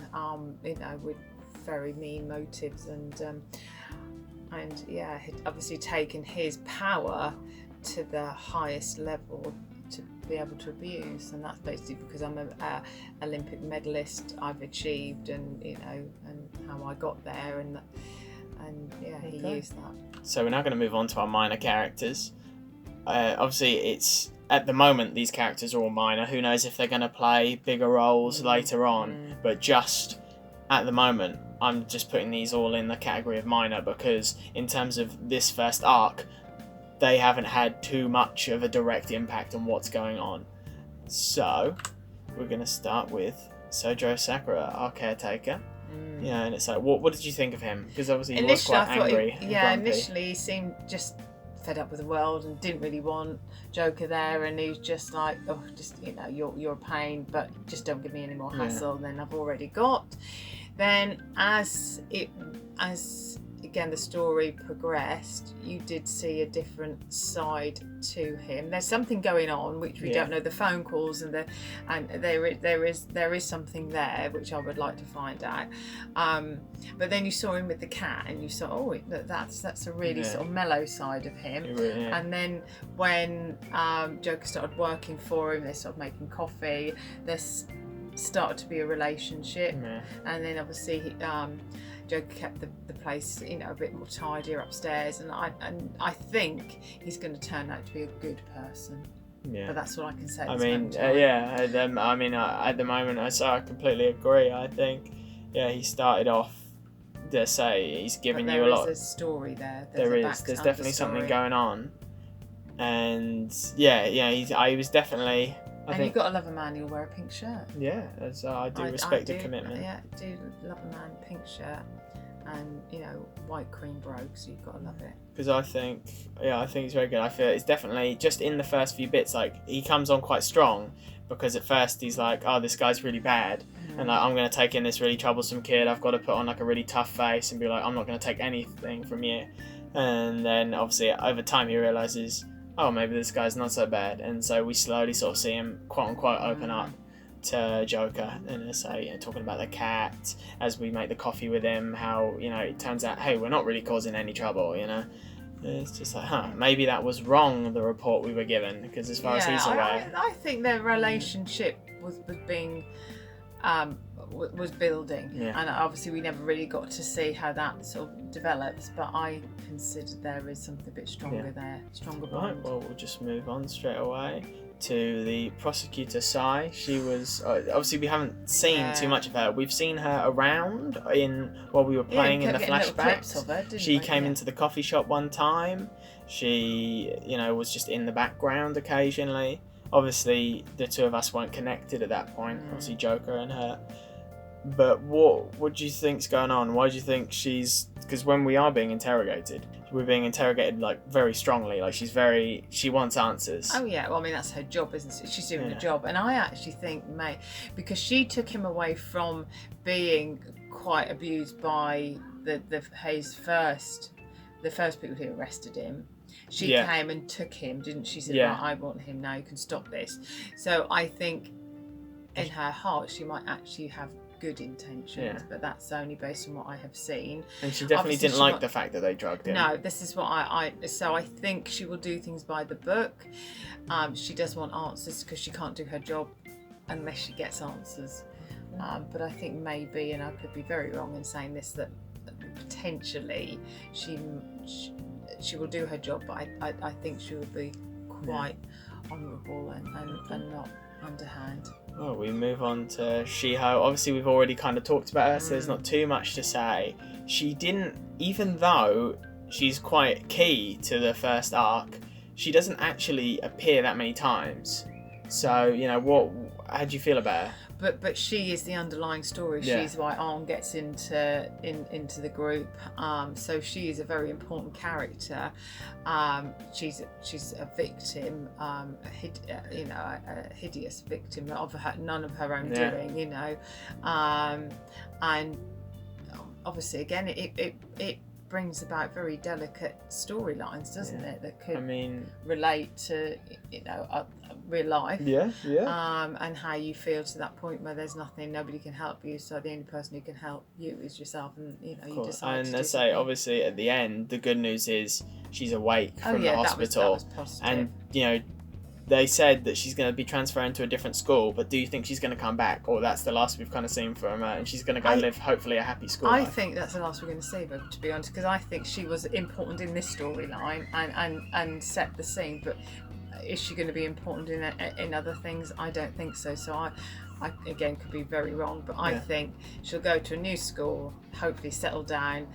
Speaker 2: with very mean motives, and he'd obviously taken his power to the highest level to be able to abuse, and that's basically because I'm a Olympic medalist. I've achieved, and and how I got there, and he used that.
Speaker 1: So we're now going to move on to our minor characters. Obviously, it's at the moment these characters are all minor. Who knows if they're going to play bigger roles later on? But just at the moment, I'm just putting these all in the category of minor, because in terms of this first arc, they haven't had too much of a direct impact on what's going on. So we're going to start with Sojo Sakura, our caretaker. And it's like, what did you think of him? Because obviously he was quite angry.
Speaker 2: Initially he seemed just fed up with the world and didn't really want Joker there, and he was just like, you're a pain, but just don't give me any more hassle than I've already got. Then as again the story progressed, you did see a different side to him. There's something going on which we don't know, the phone calls and there is something there which I would like to find out. But then you saw him with the cat, and you saw that's a really sort of mellow side of him. And then when Joker started working for him, they started making coffee, there started to be a relationship, and then obviously Joker kept the place, a bit more tidier upstairs, and I think he's going to turn out to be a good person. But that's all I can say. At the moment, I completely agree. I think, he started off. He's giving you a lot. There's a story there. There's definitely something going on, and I was definitely. And you've got to love a man who'll wear a pink shirt.
Speaker 1: I do respect the commitment.
Speaker 2: I do love a man in a pink shirt, and white cream brogue, so you've got to love it. Because
Speaker 1: I think it's very good. I feel it's definitely just in the first few bits, like he comes on quite strong, because at first he's like, oh, this guy's really bad, and like, I'm going to take in this really troublesome kid. I've got to put on like a really tough face and be like, I'm not going to take anything from you. And then obviously over time he realizes, oh, maybe this guy's not so bad, and so we slowly sort of see him quote unquote open up to Joker, and talking about the cat as we make the coffee with him, how it turns out, hey, we're not really causing any trouble, it's just like, maybe that was wrong, the report we were given, because as far as he's aware,
Speaker 2: I think their relationship was being was building, and obviously we never really got to see how that sort of develops, but I consider there is something a bit stronger there, stronger bond.
Speaker 1: Right, well, we'll just move on straight away. to the prosecutor Sai. She was obviously we haven't seen too much of her. We've seen her around while we were playing in the flashbacks. She came into the coffee shop one time. She, was just in the background occasionally. Obviously, the two of us weren't connected at that point. Obviously, Joker and her. But what do you think's going on? Why do you think she's... Because when we are being interrogated, we're being interrogated, like, very strongly. Like, she wants answers.
Speaker 2: Oh, yeah. Well, I mean, that's her job, isn't it? She's doing the job. And I actually think, because she took him away from being quite abused by the first people who arrested him. She came and took him, didn't she? Said, right, I want him now, you can stop this. So I think in her heart, she might actually have good intentions, but that's only based on what I have seen.
Speaker 1: And she definitely didn't like the fact that they drugged him.
Speaker 2: No, this is what so I think she will do things by the book. She does want answers because she can't do her job unless she gets answers. But I think maybe, and I could be very wrong in saying this, that potentially she will do her job, but I think she will be quite honourable and not underhand.
Speaker 1: Well, we move on to Shiho. Obviously, we've already kind of talked about her, so there's not too much to say. She didn't, even though she's quite key to the first arc, she doesn't actually appear that many times. So, how do you feel about her?
Speaker 2: But she is the underlying story. She's why Arn gets into the group. So she is a very important character. She's a victim, a hideous victim of none of her own doing. And obviously again it brings about very delicate storylines, doesn't it? That could relate to real life. And how you feel to that point where there's nothing, nobody can help you, so the only person who can help you is yourself, and you decide. And
Speaker 1: let's say, obviously, at the end, the good news is she's awake from the hospital,
Speaker 2: that was positive.
Speaker 1: And they said that she's going to be transferring to a different school, but do you think she's going to come back, or that's the last we've kind of seen from her, and she's going to go live hopefully a happy school life?
Speaker 2: I think that's the last we're going to see her, to be honest, because I think she was important in this storyline and set the scene, but is she going to be important in other things? I don't think so. So I again could be very wrong, but I think she'll go to a new school, hopefully settle down,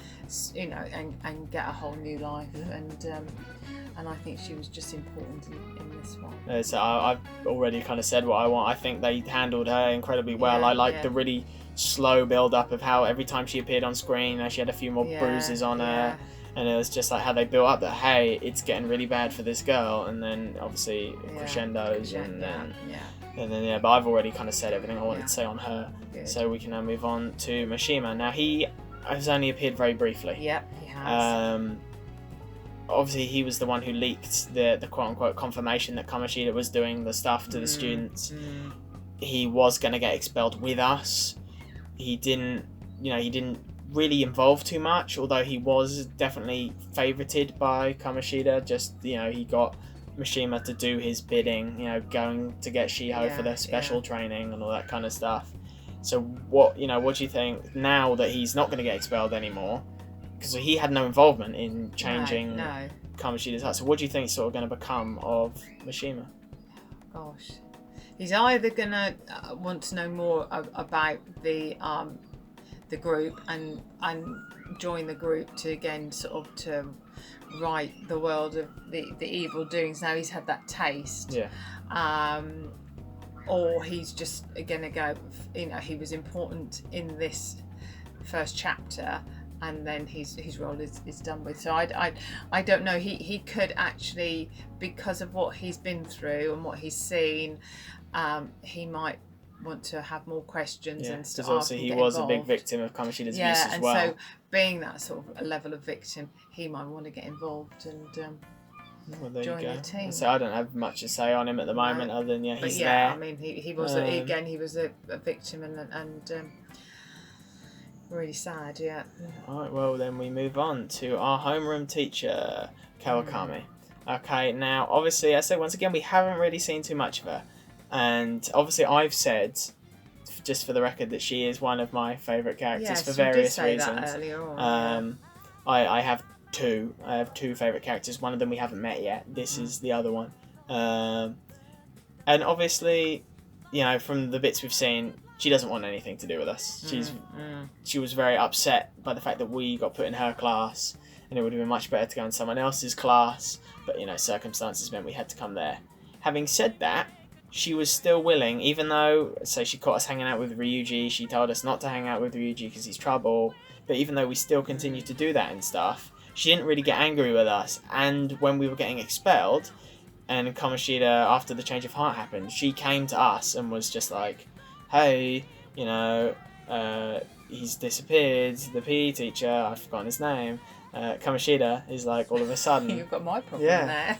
Speaker 2: and get a whole new life. And I think she was just important in this one.
Speaker 1: So I've already kind of said what I want. I think they handled her incredibly well. I like the really slow build up of how every time she appeared on screen, she had a few more bruises on her. And it was just like how they built up that, hey, it's getting really bad for this girl, and then obviously crescendos, and then but I've already kind of said everything I wanted to say on her. Good. So we can now move on to Mishima. Now he has only appeared very briefly.
Speaker 2: Yep, he has.
Speaker 1: Obviously he was the one who leaked the quote unquote confirmation that Kamoshida was doing the stuff to the students. He was going to get expelled with us. He didn't really involved too much, although he was definitely favorited by Kamoshida. Just he got Mishima to do his bidding, going to get Shiho for their special training and all that kind of stuff. So what do you think now that he's not going to get expelled anymore, because he had no involvement in changing Kamoshida's heart? So what do you think is sort of going to become of Mishima?
Speaker 2: Gosh, he's either going to want to know more about the group and join the group to again sort of to right the world of the evil doings. Now he's had that taste, or he's just gonna go, he was important in this first chapter and then his role is done with. So I don't know. He could actually, because of what he's been through and what he's seen, he might want to have more questions and stuff. Because
Speaker 1: also he was involved. A big victim of Kamoshida's abuse as well.
Speaker 2: And so being that sort of a level of victim, he might want to get involved and join the team.
Speaker 1: So I don't have much to say on him at the moment, other than he's there.
Speaker 2: I mean, he was he was a victim and really sad.
Speaker 1: Alright, well then we move on to our homeroom teacher, Kawakami. Okay, now obviously I said once again we haven't really seen too much of her. And obviously I've said, just for the record, that she is one of my favourite characters for various reasons.
Speaker 2: That earlier on,
Speaker 1: I have two. I have two favourite characters. One of them we haven't met yet. This is the other one. And obviously, you know, from the bits we've seen, she doesn't want anything to do with us. She was very upset by the fact that we got put in her class, and it would have been much better to go in someone else's class, but, you know, circumstances meant we had to come there. Having said that, she was still willing, even though, so she caught us hanging out with Ryuji, she told us not to hang out with Ryuji because he's trouble, but even though we still continued to do that and stuff, she didn't really get angry with us. And when we were getting expelled, and Kamoshida, after the change of heart happened, she came to us and was just like, hey, you know, he's disappeared, the PE teacher, I've forgotten his name, Kamoshida is like, all of a sudden...
Speaker 2: You've got my problem there.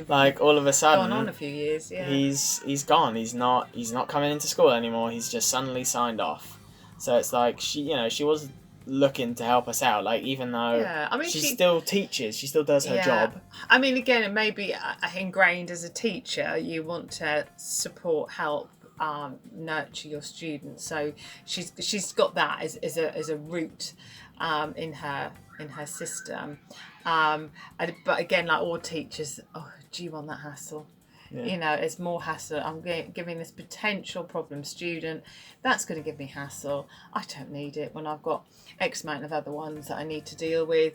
Speaker 1: Like, all of a sudden...
Speaker 2: Gone on a few years, yeah.
Speaker 1: He's gone, he's not coming into school anymore, he's just suddenly signed off. So it's like, she was looking to help us out, like, even though she still teaches, she still does her job.
Speaker 2: I mean, again, it may be ingrained as a teacher, you want to support, help, nurture your students, so she's got that as a root in her system, but again, like all teachers, do you want that hassle? Yeah. You know, it's more hassle. I'm giving this potential problem student. That's going to give me hassle. I don't need it when I've got X amount of other ones that I need to deal with.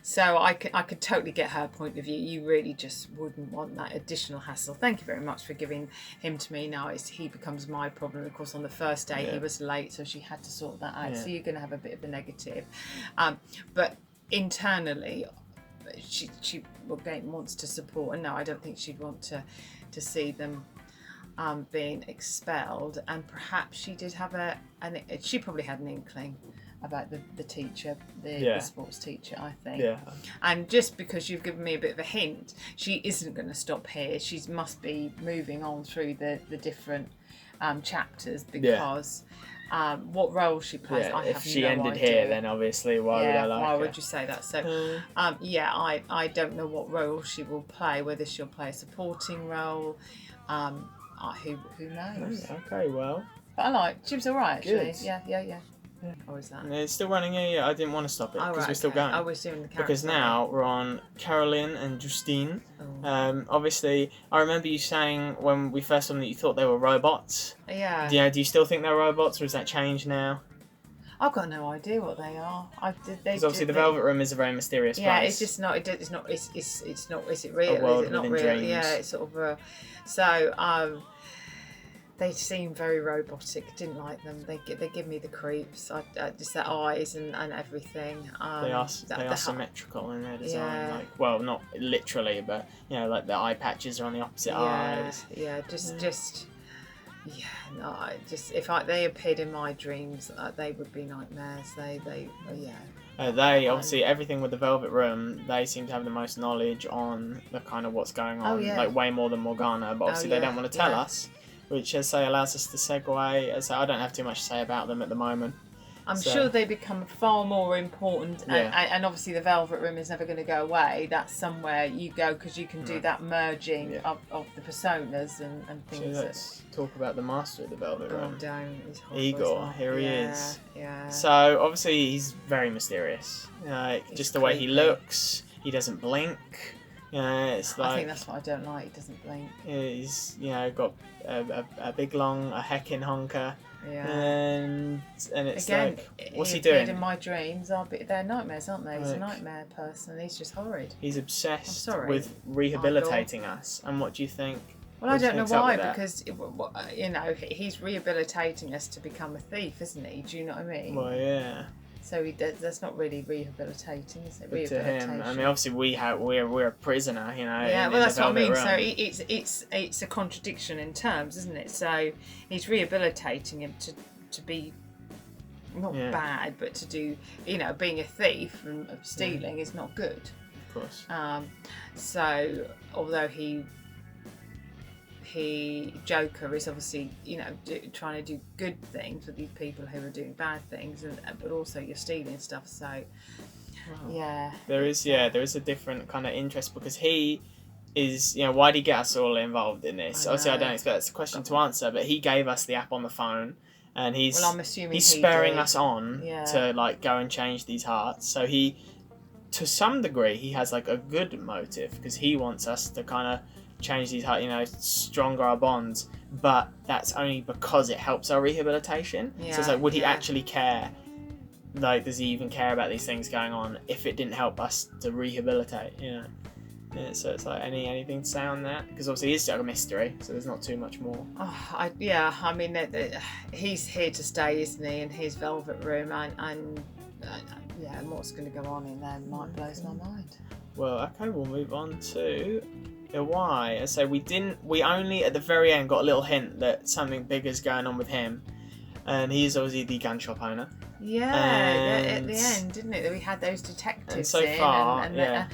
Speaker 2: So I could totally get her point of view. You really just wouldn't want that additional hassle. Thank you very much for giving him to me. Now he becomes my problem. Of course, on the first day he was late, so she had to sort that out. So you're going to have a bit of a negative. But internally, she again wants to support, and no, I don't think she'd want to see them being expelled. And perhaps she did have she probably had an inkling about the teacher, the sports teacher, I think. Yeah. And just because you've given me a bit of a hint, she isn't going to stop here. She must be moving on through the different chapters, because what role she plays, I have no idea. If she ended here,
Speaker 1: then obviously why would I like
Speaker 2: why
Speaker 1: her?
Speaker 2: Would you say that? So I don't know what role she will play, whether she'll play a supporting role, who knows.
Speaker 1: Okay, well,
Speaker 2: but Jim's alright actually.
Speaker 1: Good.
Speaker 2: Yeah. Or is that?
Speaker 1: It's still running here. Yeah, I didn't want to stop it because we're still going.
Speaker 2: We're doing the characters.
Speaker 1: Because now we're on Caroline and Justine. Obviously, I remember you saying when we first saw them that you thought they were robots.
Speaker 2: Yeah.
Speaker 1: Do you still think they're robots, or has that changed now?
Speaker 2: I've got no idea what they are.
Speaker 1: Because obviously the Velvet Room is a very mysterious place.
Speaker 2: Yeah, it's just not. It's not. It's not. Is it real?
Speaker 1: A world
Speaker 2: is it not
Speaker 1: within
Speaker 2: real?
Speaker 1: dreams.
Speaker 2: Yeah, it's sort of. So they seem very robotic. Didn't like them. They give me the creeps. Just their eyes and everything.
Speaker 1: They are symmetrical in their design. Yeah. Like, well, not literally, but you know, like the eye patches are on the opposite eyes.
Speaker 2: Yeah, just. Yeah, no. They appeared in my dreams, they would be nightmares. They
Speaker 1: obviously, everything with the Velvet Room, they seem to have the most knowledge on the kind of what's going on, like way more than Morgana. But obviously, they don't want to tell us, which, as I say, allows us to segue. As I don't have too much to say about them at the moment.
Speaker 2: I'm sure they become far more important, and obviously the Velvet Room is never going to go away. That's somewhere you go because you can do that merging of the personas and things.
Speaker 1: So let's talk about the master of the Velvet Room.
Speaker 2: Igor,
Speaker 1: here he is.
Speaker 2: Yeah.
Speaker 1: So obviously he's very mysterious. Just the way he looks, he doesn't blink. It's like,
Speaker 2: I think that's what I don't like. He doesn't blink.
Speaker 1: He's got a big long heckin' honker.
Speaker 2: Yeah.
Speaker 1: And it's again, like, what's he
Speaker 2: doing?
Speaker 1: doing?
Speaker 2: In my dreams, they're nightmares, aren't they? He's a nightmare person. He's just horrid.
Speaker 1: He's obsessed with rehabilitating us. And what do you think?
Speaker 2: Well, I don't know why, because he's rehabilitating us to become a thief, isn't he? Do you know what I mean?
Speaker 1: Well, yeah.
Speaker 2: So that's not really rehabilitating, is it?
Speaker 1: But to him, I mean, obviously we're a prisoner,
Speaker 2: Yeah, well, that's what I mean. So it's a contradiction in terms, isn't it? So he's rehabilitating him to be not bad, but to do, being a thief and stealing is not good.
Speaker 1: Of course.
Speaker 2: So although Joker is obviously, trying to do good things with these people who are doing bad things, but also you're stealing stuff. So, there is a different kind of interest, because he is, why did he get us all involved in this? Obviously, I don't expect that's a question to answer, but he gave us the app on the phone, and I'm assuming he's spurring us on to go and change these hearts. So he
Speaker 1: to some degree, he has like a good motive because he wants us to kind of change these, you know, stronger our bonds. But that's only because it helps our rehabilitation.
Speaker 2: Yeah,
Speaker 1: so it's like, would he actually care? Like, does he even care about these things going on if it didn't help us to rehabilitate? You know. Yeah, so it's like anything to say on that? Because obviously it's like a mystery, so there's not too much more.
Speaker 2: I mean, he's here to stay, isn't he? In his velvet room, and what's going to go on in there blows my mind.
Speaker 1: Well, okay, we'll move on to why. So we only at the very end got a little hint that something big is going on with him, and he's obviously the gun shop owner.
Speaker 2: Yeah, at the end, didn't it? That we had those detectives
Speaker 1: and so far,
Speaker 2: and there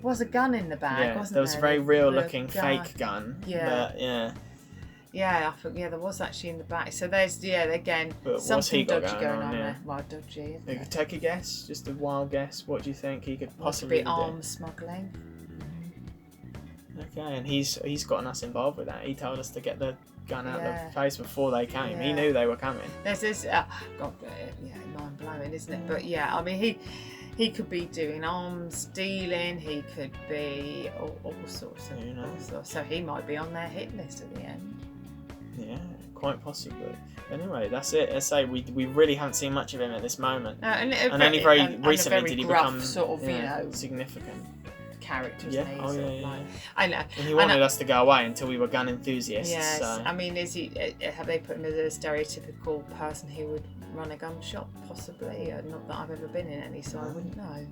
Speaker 2: was a gun in the bag, wasn't there?
Speaker 1: There was a very real-looking fake gun.
Speaker 2: Yeah.
Speaker 1: But,
Speaker 2: yeah, I think there was actually in the back. So there's again
Speaker 1: but
Speaker 2: something dodgy going on
Speaker 1: yeah.
Speaker 2: there. Well, dodgy.
Speaker 1: You could take a guess, just a wild guess. What do you think he could possibly
Speaker 2: be arms smuggling?
Speaker 1: Okay, and he's gotten us involved with that. He told us to get the gun out of the place before they came. He knew they were coming.
Speaker 2: There's this, mind blowing, isn't it? But I mean, he could be doing arms dealing. He could be all sorts of. So he might be on their hit list at the end.
Speaker 1: Yeah, quite possibly. Anyway, that's it. As I say, we really haven't seen much of him at this moment.
Speaker 2: And
Speaker 1: only very recently did he become
Speaker 2: sort of
Speaker 1: significant.
Speaker 2: Characters.
Speaker 1: Yeah,
Speaker 2: I know.
Speaker 1: And he wanted us to go away until we were gun enthusiasts.
Speaker 2: Yes,
Speaker 1: so.
Speaker 2: I mean, have they put him as a stereotypical person who would run a gun shop? Possibly. Not that I've ever been in any, so I wouldn't know.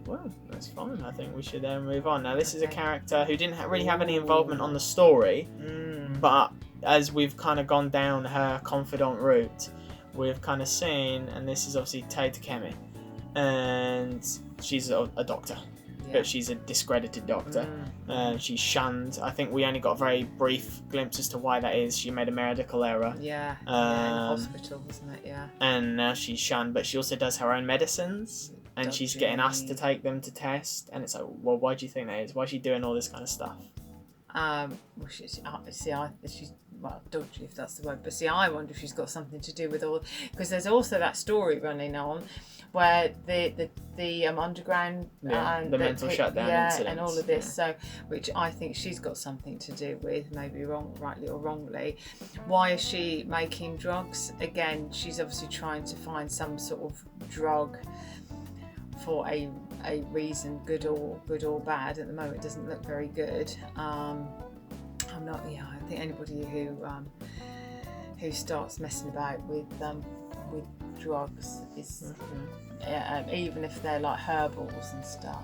Speaker 1: Well, that's fine. I think we should move on. Now, this is a character who didn't really have any involvement on the story, but as we've kind of gone down her confidant route, we've kind of seen, and this is obviously Tae Takemi, and she's a doctor. But she's a discredited doctor. She's shunned. I think we only got a very brief glimpse as to why that is. She made a medical error.
Speaker 2: Yeah, in the hospital, wasn't it? Yeah.
Speaker 1: And now she's shunned, but she also does her own medicines, and she's getting us to take them to test. And it's like, well, why do you think that is? Why is she doing all this kind of stuff?
Speaker 2: She's dodgy, if that's the word. But see, I wonder if she's got something to do with all, because there's also that story running on where the underground
Speaker 1: the mental shutdown incidents,
Speaker 2: and all of this, so which I think she's got something to do with, maybe rightly or wrongly. Why is she making drugs? Again, she's obviously trying to find some sort of drug for a reason, good or bad. At the moment, it doesn't look very good. I think anybody who starts messing about with drugs is, even if they're like herbals and stuff,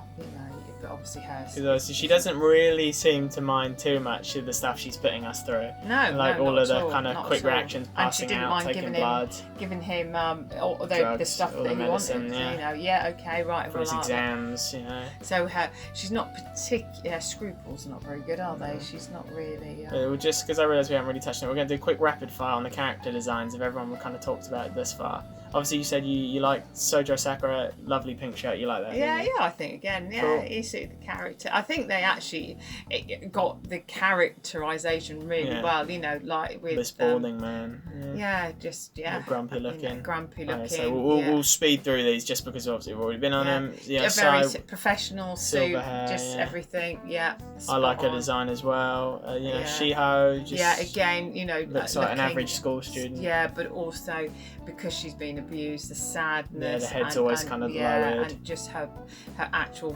Speaker 2: but obviously hers.
Speaker 1: She doesn't really seem to mind too much of the stuff she's putting us through. All of the kind of quick reactions, passing out, taking blood,
Speaker 2: giving him all the stuff that he wanted. Okay, right.
Speaker 1: For his exams,
Speaker 2: So she's not particularly. Her scruples are not very good, are they? She's not really.
Speaker 1: Just because I realise we haven't really touched on it, we're going to do a quick rapid fire on the character designs of everyone we've kind of talked about this far. Obviously, you said you like Sojo Sakura, lovely pink shirt. You like that?
Speaker 2: Yeah, I think again,
Speaker 1: cool.
Speaker 2: You see the character. I think they actually got the characterization really well. Like with
Speaker 1: this balding man. Grumpy looking. So we'll speed through these just because obviously we've already been on them.
Speaker 2: A very professional suit,
Speaker 1: hair,
Speaker 2: everything.
Speaker 1: I like her design as well. Shiho.
Speaker 2: Again,
Speaker 1: looks like an average school student.
Speaker 2: Yeah, but also because she's been abused, the sadness.
Speaker 1: The head's always kind of lowered.
Speaker 2: And just her actual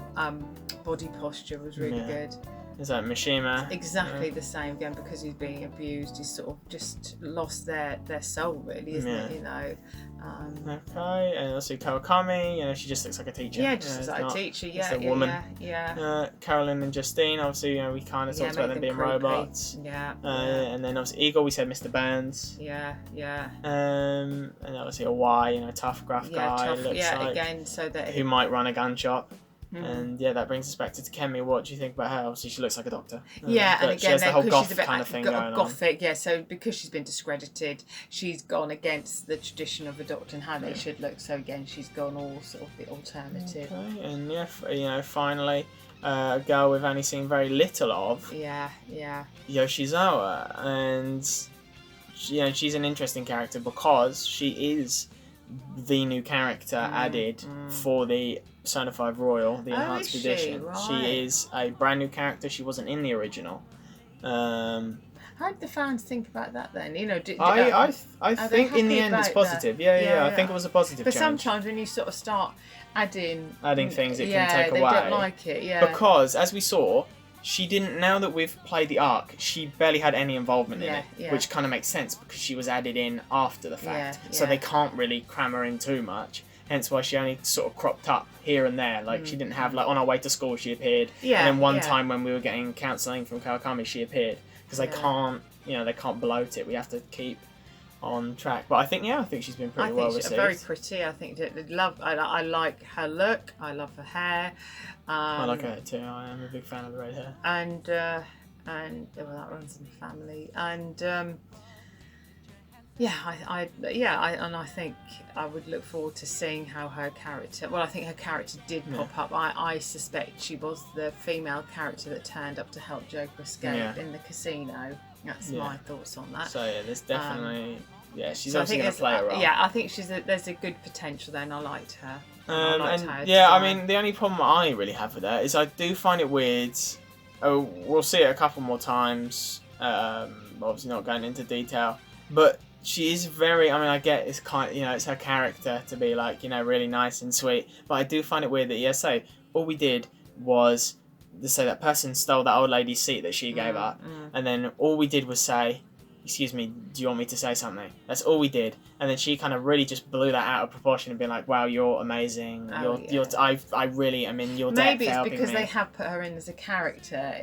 Speaker 2: body posture was really good.
Speaker 1: Is that Mishima?
Speaker 2: Exactly the same again, because he's being abused. He's sort of just lost their soul, really, isn't it?
Speaker 1: Okay, and also Kawakami. She just looks like a teacher.
Speaker 2: Yeah, just like a teacher.
Speaker 1: It's a woman. Carolyn and Justine. Obviously, we kind of talked about them being creepy robots. And then obviously Eagle. We said Mr. Burns. And obviously a Y. Tough, gruff guy.
Speaker 2: Tough,
Speaker 1: looks like,
Speaker 2: again, so that
Speaker 1: who might run a gun shop. And that brings us back to Takemi. What do you think about her? Obviously, she looks like a doctor.
Speaker 2: And again,
Speaker 1: she has the whole goth
Speaker 2: she's a bit
Speaker 1: kind of thing going
Speaker 2: gothic. So because she's been discredited, she's gone against the tradition of a doctor and how they should look. So again, she's gone all sort of the alternative.
Speaker 1: Okay, and finally, a girl we've only seen very little of. Yoshizawa, and she's an interesting character because she is the new character added for the Persona 5 Royal, the enhanced edition.
Speaker 2: Right.
Speaker 1: She is a brand new character. She wasn't in the original.
Speaker 2: How did the fans think about that then? You know,
Speaker 1: I think in the end it's positive. Yeah. I think it was a positive
Speaker 2: but
Speaker 1: change.
Speaker 2: Sometimes when you sort of start adding
Speaker 1: things, it can take away.
Speaker 2: they don't like it. Yeah,
Speaker 1: because as we saw, she didn't. Now that we've played the arc, she barely had any involvement in it, which kind of makes sense because she was added in after the fact. So they can't really cram her in too much. Hence why she only sort of cropped up here and there. Like she didn't have, like, on our way to school she appeared, and then one time when we were getting counselling from Kawakami she appeared, because they can't, they can't bloat it. We have to keep on track. But I think she's been pretty well received.
Speaker 2: Very pretty. I think I like her look. I love her hair.
Speaker 1: I like her hair too. I am a big fan of the red hair.
Speaker 2: And that runs in the family. And I think I would look forward to seeing how her character. Well, I think her character did pop up. I suspect she was the female character that turned up to help Joker escape in the casino. That's my thoughts on that.
Speaker 1: So there's definitely she's obviously going to play a role.
Speaker 2: I think there's a good potential there, and I liked her.
Speaker 1: I mean, the only problem I really have with that is I do find it weird. Oh, we'll see it a couple more times. Obviously not going into detail, but she is very. I mean, I get it's kind. It's her character to be like really nice and sweet, but I do find it weird that all we did was say that person stole that old lady's seat that she gave up, and then all we did was say, "Excuse me, do you want me to say something?" That's all we did, and then she kind of really just blew that out of proportion and been like, "Wow, you're amazing. I really am in your debt for helping me." Maybe it's because
Speaker 2: they have put her in as a character.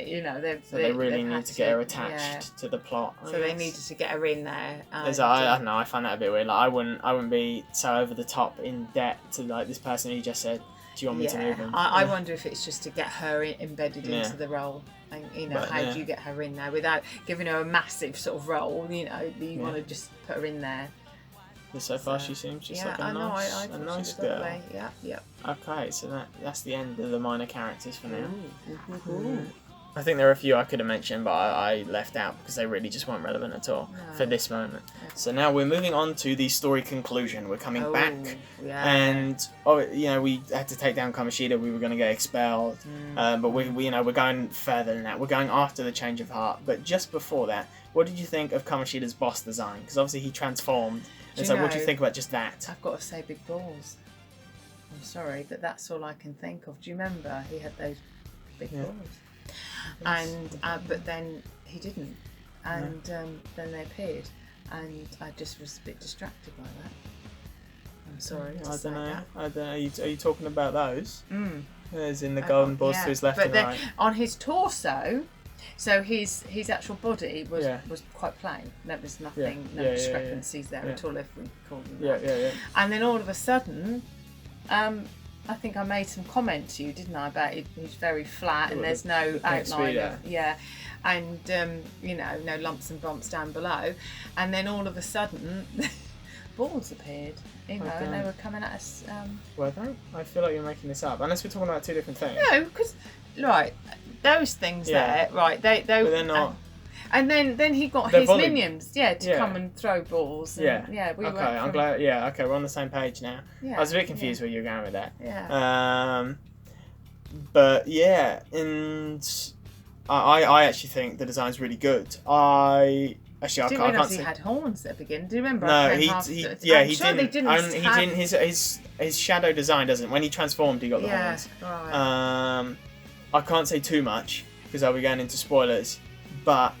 Speaker 1: They really need to get her attached to the plot.
Speaker 2: So they needed to get her in there.
Speaker 1: I don't know. I find that a bit weird. Like I wouldn't be so over the top in debt to like this person who just said, "Do you want me to move him?"
Speaker 2: I wonder if it's just to get her embedded into the role. And, how do you get her in there without giving her a massive sort of role? You want to just put her in there.
Speaker 1: But so far she seems just like a nice girl.
Speaker 2: Yeah.
Speaker 1: Okay, so that's the end of the minor characters for now. I think there are a few I could have mentioned, but I left out because they really just weren't relevant at all for this moment. So now we're moving on to the story conclusion. We're coming back, and we had to take down Kamoshida. We were going to get expelled, but we're going further than that. We're going after the change of heart. But just before that, what did you think of Kamoshida's boss design? Because obviously he transformed. And so what do you think about just that?
Speaker 2: I've got to say big balls. I'm sorry, but that's all I can think of. Do you remember he had those big balls? And but then he didn't, and then they appeared, and I just was a bit distracted by that. I'm sorry.
Speaker 1: I don't know. Are you talking about those? As in the golden balls to his left and right.
Speaker 2: On his torso, so his actual body was quite plain. There was nothing, no discrepancies there at all, if we call them that.
Speaker 1: Yeah.
Speaker 2: And then all of a sudden, I think I made some comment to you, didn't I, about he's very flat and there's no outline and no lumps and bumps down below, and then all of a sudden balls appeared, and they were coming at us.
Speaker 1: Were they? I feel like you're making this up, unless we're talking about two different things.
Speaker 2: No, because those things there, they but they're not. And then he got his minions, to come and throw balls. And,
Speaker 1: I'm glad. Yeah, okay, we're on the same page now. Yeah, I was a bit confused where you were going with that.
Speaker 2: Yeah.
Speaker 1: But and I actually think the design's really good. I can't
Speaker 2: realise
Speaker 1: say
Speaker 2: he had horns at the beginning. Do you remember?
Speaker 1: No, he didn't. His shadow design doesn't. When he transformed, he got the horns.
Speaker 2: Right.
Speaker 1: I can't say too much because I'll be going into spoilers, but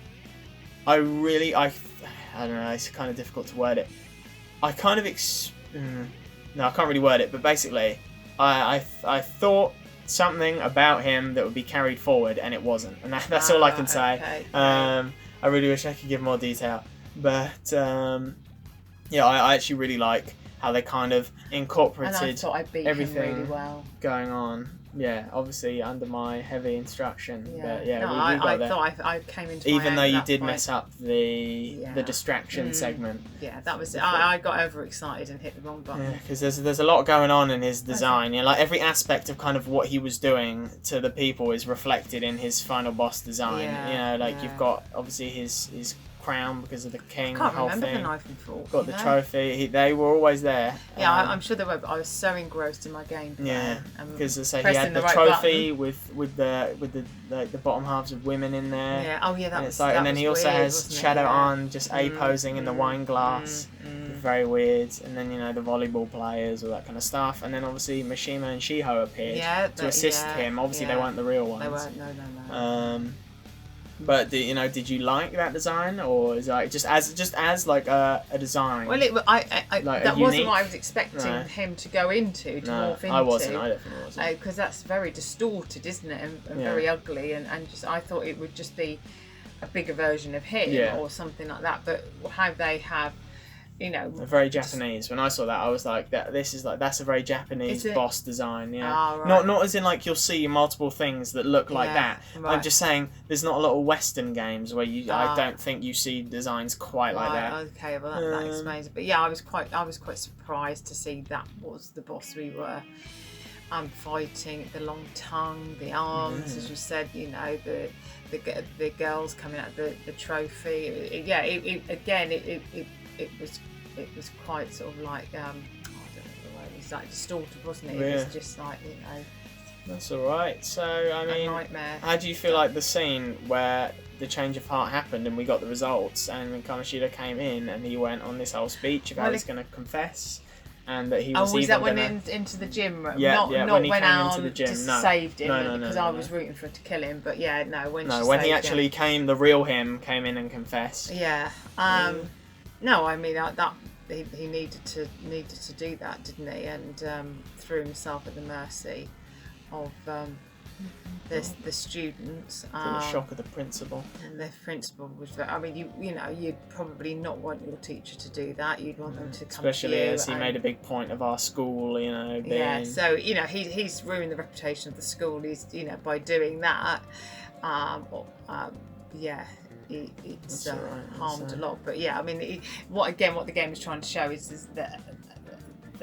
Speaker 1: I don't know, it's kind of difficult to word it. I kind of no, I can't really word it, but basically I thought something about him that would be carried forward, and it wasn't, and that's all I can say.
Speaker 2: Okay.
Speaker 1: I really wish I could give more detail, but I actually really like how they kind of incorporated everything
Speaker 2: really well.
Speaker 1: Going on. Yeah, obviously under my heavy instruction, but we
Speaker 2: I
Speaker 1: got there.
Speaker 2: Thought I came into
Speaker 1: even though you did
Speaker 2: point.
Speaker 1: Mess up the distraction segment.
Speaker 2: Yeah, that was it. I got overexcited and hit the wrong button.
Speaker 1: Yeah, because there's a lot going on in his design. Like every aspect of kind of what he was doing to the people is reflected in his final boss design. You've got obviously his crown because of the king.
Speaker 2: I can't
Speaker 1: whole
Speaker 2: remember
Speaker 1: thing.
Speaker 2: the knife and fork.
Speaker 1: Got the trophy. They were always there.
Speaker 2: Yeah, I'm sure they were. But I was so engrossed in my game.
Speaker 1: Yeah, because he had the trophy with the bottom halves of women in there.
Speaker 2: Yeah. Oh yeah, that was.
Speaker 1: And then he also
Speaker 2: weird,
Speaker 1: has Shadow on just A posing in the wine glass. Very weird. And then the volleyball players, all that kind of stuff. And then obviously Mishima and Shiho appeared to assist him. Obviously they weren't the real ones.
Speaker 2: They weren't. No.
Speaker 1: But did you like that design, or is it just as like a design?
Speaker 2: Well, that wasn't what I was expecting him to go into, morph into.
Speaker 1: I definitely wasn't.
Speaker 2: Because that's very distorted, isn't it, and very ugly, and just I thought it would just be a bigger version of him or something like that. But how they have,
Speaker 1: very Japanese. When I saw that, I was like, that's a very Japanese boss design. Yeah,
Speaker 2: oh, right.
Speaker 1: Not as in like you'll see multiple things that look like that. Right. I'm just saying there's not a lot of Western games where I don't think you see designs quite like that.
Speaker 2: Okay, well that explains it. But yeah, I was quite surprised to see that was the boss we were fighting. The long tongue, the arms, as you said. The girls coming out the trophy. It was quite sort of like I don't know the word. It was like distorted, wasn't it? It was just like
Speaker 1: That's all right. So I mean,
Speaker 2: a nightmare.
Speaker 1: How do you feel like the scene where the change of heart happened and we got the results, and when Kamoshida came in and he went on this whole speech about he's going to confess, and that he was
Speaker 2: was that when into the gym?
Speaker 1: Yeah,
Speaker 2: not
Speaker 1: when he
Speaker 2: when
Speaker 1: came
Speaker 2: Al
Speaker 1: into the gym.
Speaker 2: just
Speaker 1: No.
Speaker 2: saved him
Speaker 1: No,
Speaker 2: because I was rooting for her to kill him. But
Speaker 1: when he actually came, the real him came in and confessed.
Speaker 2: Yeah. No, I mean that he needed to do that, didn't he? And threw himself at the mercy of the students.
Speaker 1: The shock of the principal.
Speaker 2: And the principal was very, I mean, you'd probably not want your teacher to do that. You'd want them to come
Speaker 1: especially
Speaker 2: to you.
Speaker 1: As he made a big point of our school, being...
Speaker 2: Yeah, so he's ruined the reputation of the school. He's by doing that. It's harmed a lot. But yeah, I mean, what the game is trying to show is the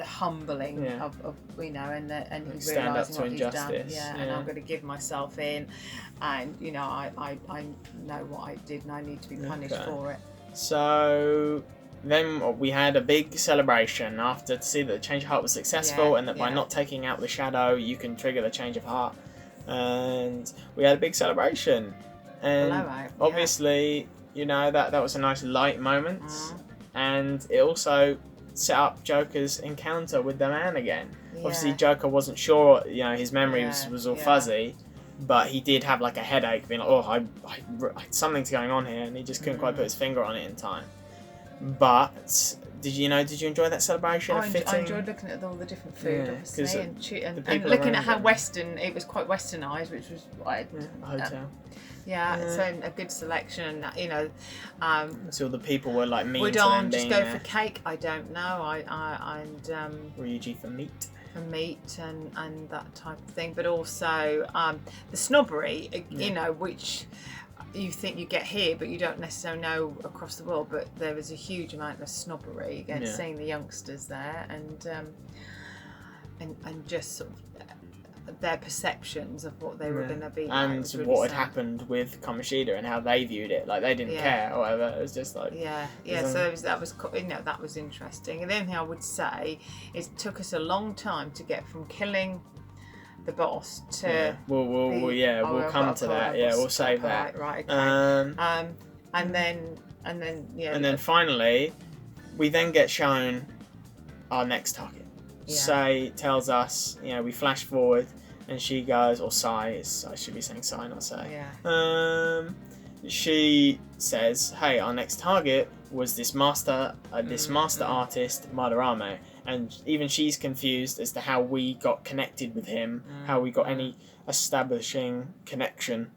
Speaker 2: humbling of and he realising what he's done. And I'm going to give myself in, and I know what I did, and I need to be punished for it.
Speaker 1: So then we had a big celebration to see that the change of heart was successful, and that by not taking out the shadow, you can trigger the change of heart. And we had a big celebration. And obviously, that was a nice light moment, and it also set up Joker's encounter with the man again. Obviously, Joker wasn't sure, his memory was all fuzzy, but he did have like a headache, being like, something's going on here, and he just couldn't quite put his finger on it in time. But did you enjoy that celebration?
Speaker 2: I enjoyed looking at all the different food, obviously, and looking at how it was quite westernised, which was
Speaker 1: hotel.
Speaker 2: So a good selection,
Speaker 1: So all the people were like mean.
Speaker 2: Would
Speaker 1: to them
Speaker 2: just
Speaker 1: being
Speaker 2: go
Speaker 1: there.
Speaker 2: for cake? I don't know.
Speaker 1: Ryuji for meat.
Speaker 2: For meat and that type of thing, but also the snobbery, which you think you get here, but you don't necessarily know across the world. But there was a huge amount of snobbery against seeing the youngsters there, and just sort of their perceptions of what they were going to be,
Speaker 1: and really what had happened with Kamoshida and how they viewed it. Like they didn't care, or whatever. It was just like
Speaker 2: So that was interesting. And the only thing I would say is it took us a long time to get from killing the boss to
Speaker 1: we'll come to that. Yeah, we'll save that.
Speaker 2: Right. Okay. And then
Speaker 1: finally, we then get shown our next target. Sai tells us, we flash forward, and she goes, or Sai, I should be saying Sai, not Sai. She says, hey, our next target was this master artist, Madarame, and even she's confused as to how we got connected with him, how we got any establishing connection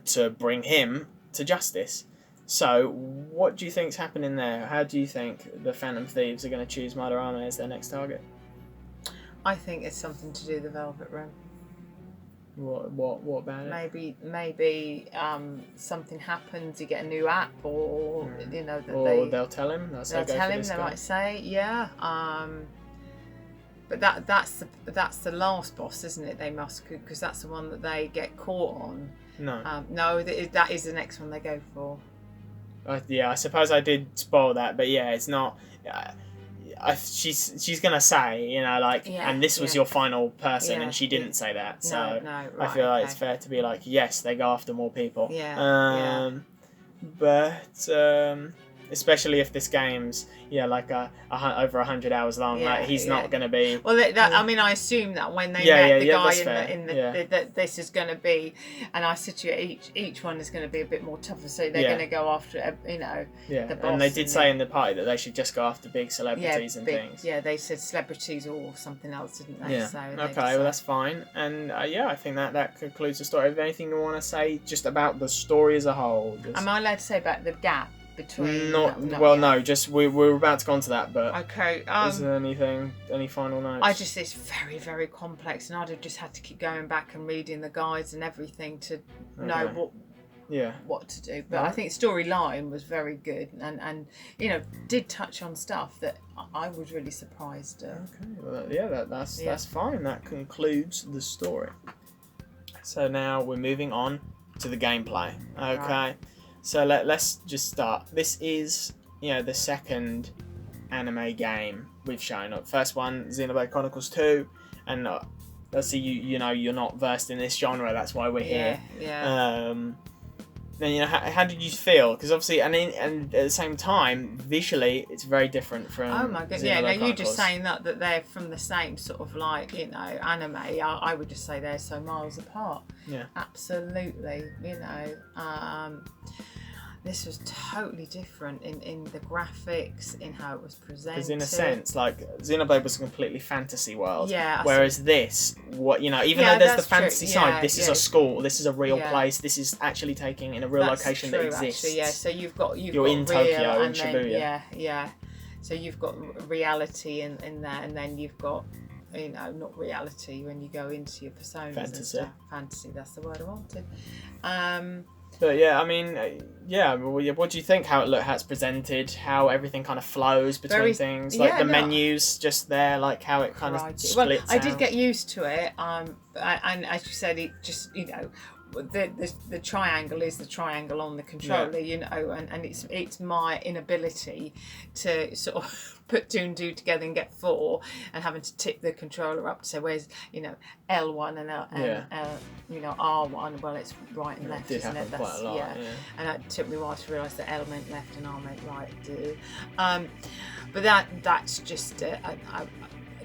Speaker 1: to bring him to justice. So, what do you think's happening there? How do you think the Phantom Thieves are going to choose Madarame as their next target?
Speaker 2: I think it's something to do with the Velvet Room.
Speaker 1: What about
Speaker 2: it? Maybe something happens. You get a new app, or
Speaker 1: they'll tell him.
Speaker 2: They'll tell him. They might say, But that's the last boss, isn't it? They must, because that's the one that they get caught on.
Speaker 1: No.
Speaker 2: No, that is the next one they go for.
Speaker 1: Yeah, I suppose I did spoil that, but yeah, it's not. She's gonna say, you know, like, and this was your final person, and she didn't say that. So
Speaker 2: right,
Speaker 1: I feel like it's fair to be like, yes, they go after more people.
Speaker 2: Yeah.
Speaker 1: But especially if this game's like over 100 hours long, like he's not going to be.
Speaker 2: Well, I mean, I assume that when they met the guy in the that this is going to be, and I said to you, each one is going to be a bit more tougher, so they're going to go after, you know, the boss.
Speaker 1: And they did say in the party that they should just go after big celebrities and things.
Speaker 2: Yeah, they said celebrities or something else, didn't they?
Speaker 1: Yeah.
Speaker 2: So
Speaker 1: okay, well that's fine, and I think that concludes the story. Is there anything you want to say just about the story as a whole?
Speaker 2: Am I allowed to say about the gap between?
Speaker 1: No. Just we're about to go on to that, but
Speaker 2: okay.
Speaker 1: Is there any final notes?
Speaker 2: It's very, very complex, and I'd have just had to keep going back and reading the guides and everything to know what to do. But I think storyline was very good, and you know, did touch on stuff that I was really surprised at.
Speaker 1: Okay, well, that's fine. That concludes the story. So now we're moving on to the gameplay. Okay. Right. So let's just start. This is, the second anime game we've shown up. First one, Xenoblade Chronicles 2, and let's see, you're not versed in this genre. That's why we're here.
Speaker 2: Yeah.
Speaker 1: Then how did you feel? Because obviously, and at the same time, visually, it's very different from.
Speaker 2: Oh my goodness! Yeah, you just saying that they're from the same sort of anime. I would just say they're so miles apart.
Speaker 1: Yeah.
Speaker 2: Absolutely. This was totally different in the graphics, in how it was presented.
Speaker 1: Because in a sense, like, Xenoblade was a completely fantasy world.
Speaker 2: Yeah.
Speaker 1: Whereas this, even though there's the fantasy side, this is a school, this is a real place, this is actually taking in a real location that exists.
Speaker 2: Actually, yeah. So you've got
Speaker 1: You're in Tokyo, in Shibuya.
Speaker 2: Yeah. So you've got reality in there, and then you've got, not reality when you go into your personas and stuff. Fantasy, that's the word I wanted.
Speaker 1: But what do you think? How it's presented, how everything kind of flows between things, like the menus just there, like how it kind of splits out.
Speaker 2: I did get used to it, and as you said, it just the triangle is the triangle on the controller, and it's my inability to sort of put 2 and 2 together and get 4, and having to tip the controller up to say where's L1 and R1. Well, it's right and left, isn't it?
Speaker 1: Quite a lot,
Speaker 2: And it took me a while to realise that L meant left and R meant right. But that's just I've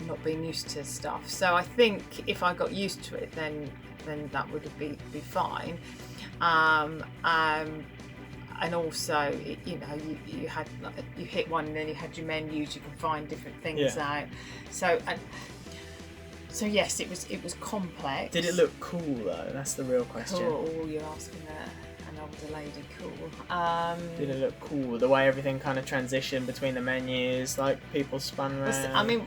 Speaker 2: not been used to stuff. So I think if I got used to it, then that would be fine. And also, you had you hit one, and then you had your menus. You can find different things out. So yes, it was complex.
Speaker 1: Did it look cool though? That's the real question.
Speaker 2: Cool. You're asking an older lady. Cool.
Speaker 1: Did it look cool? The way everything kind of transitioned between the menus, like people spun around.
Speaker 2: I mean,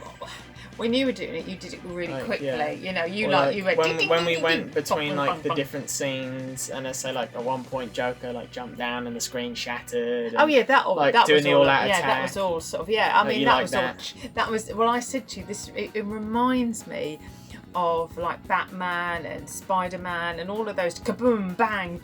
Speaker 2: when you were doing it, you did it really quickly.
Speaker 1: Yeah.
Speaker 2: You went
Speaker 1: when we went between the different scenes, and I say like at one point Joker jumped down and the screen shattered. And, that
Speaker 2: was
Speaker 1: all out attack.
Speaker 2: That was all sort of I mean that was well. I said to you this. It reminds me of like Batman and Spider-Man and all of those kaboom bang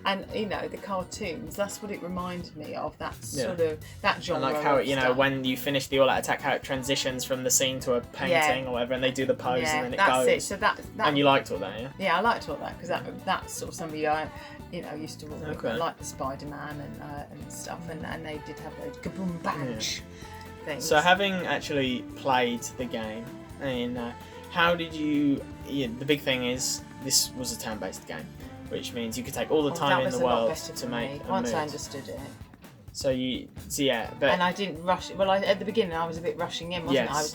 Speaker 2: and the cartoons. That's what it reminded me of. That sort of that genre.
Speaker 1: And like how it, when you finish the all-out attack, how it transitions from the scene to a painting or whatever, and they do the pose and then it goes.
Speaker 2: It. So that
Speaker 1: and you liked all that,
Speaker 2: yeah, I liked all that because that's sort of somebody I used to like the Spider-Man and stuff, and they did have those kaboom bang things.
Speaker 1: So having actually played the game, how did you? The big thing is this was a turn-based game, which means you could take all the time in the world to make.
Speaker 2: Once I understood it.
Speaker 1: But
Speaker 2: and I didn't rush. Well, at the beginning I was a bit rushing in, wasn't I?
Speaker 1: I was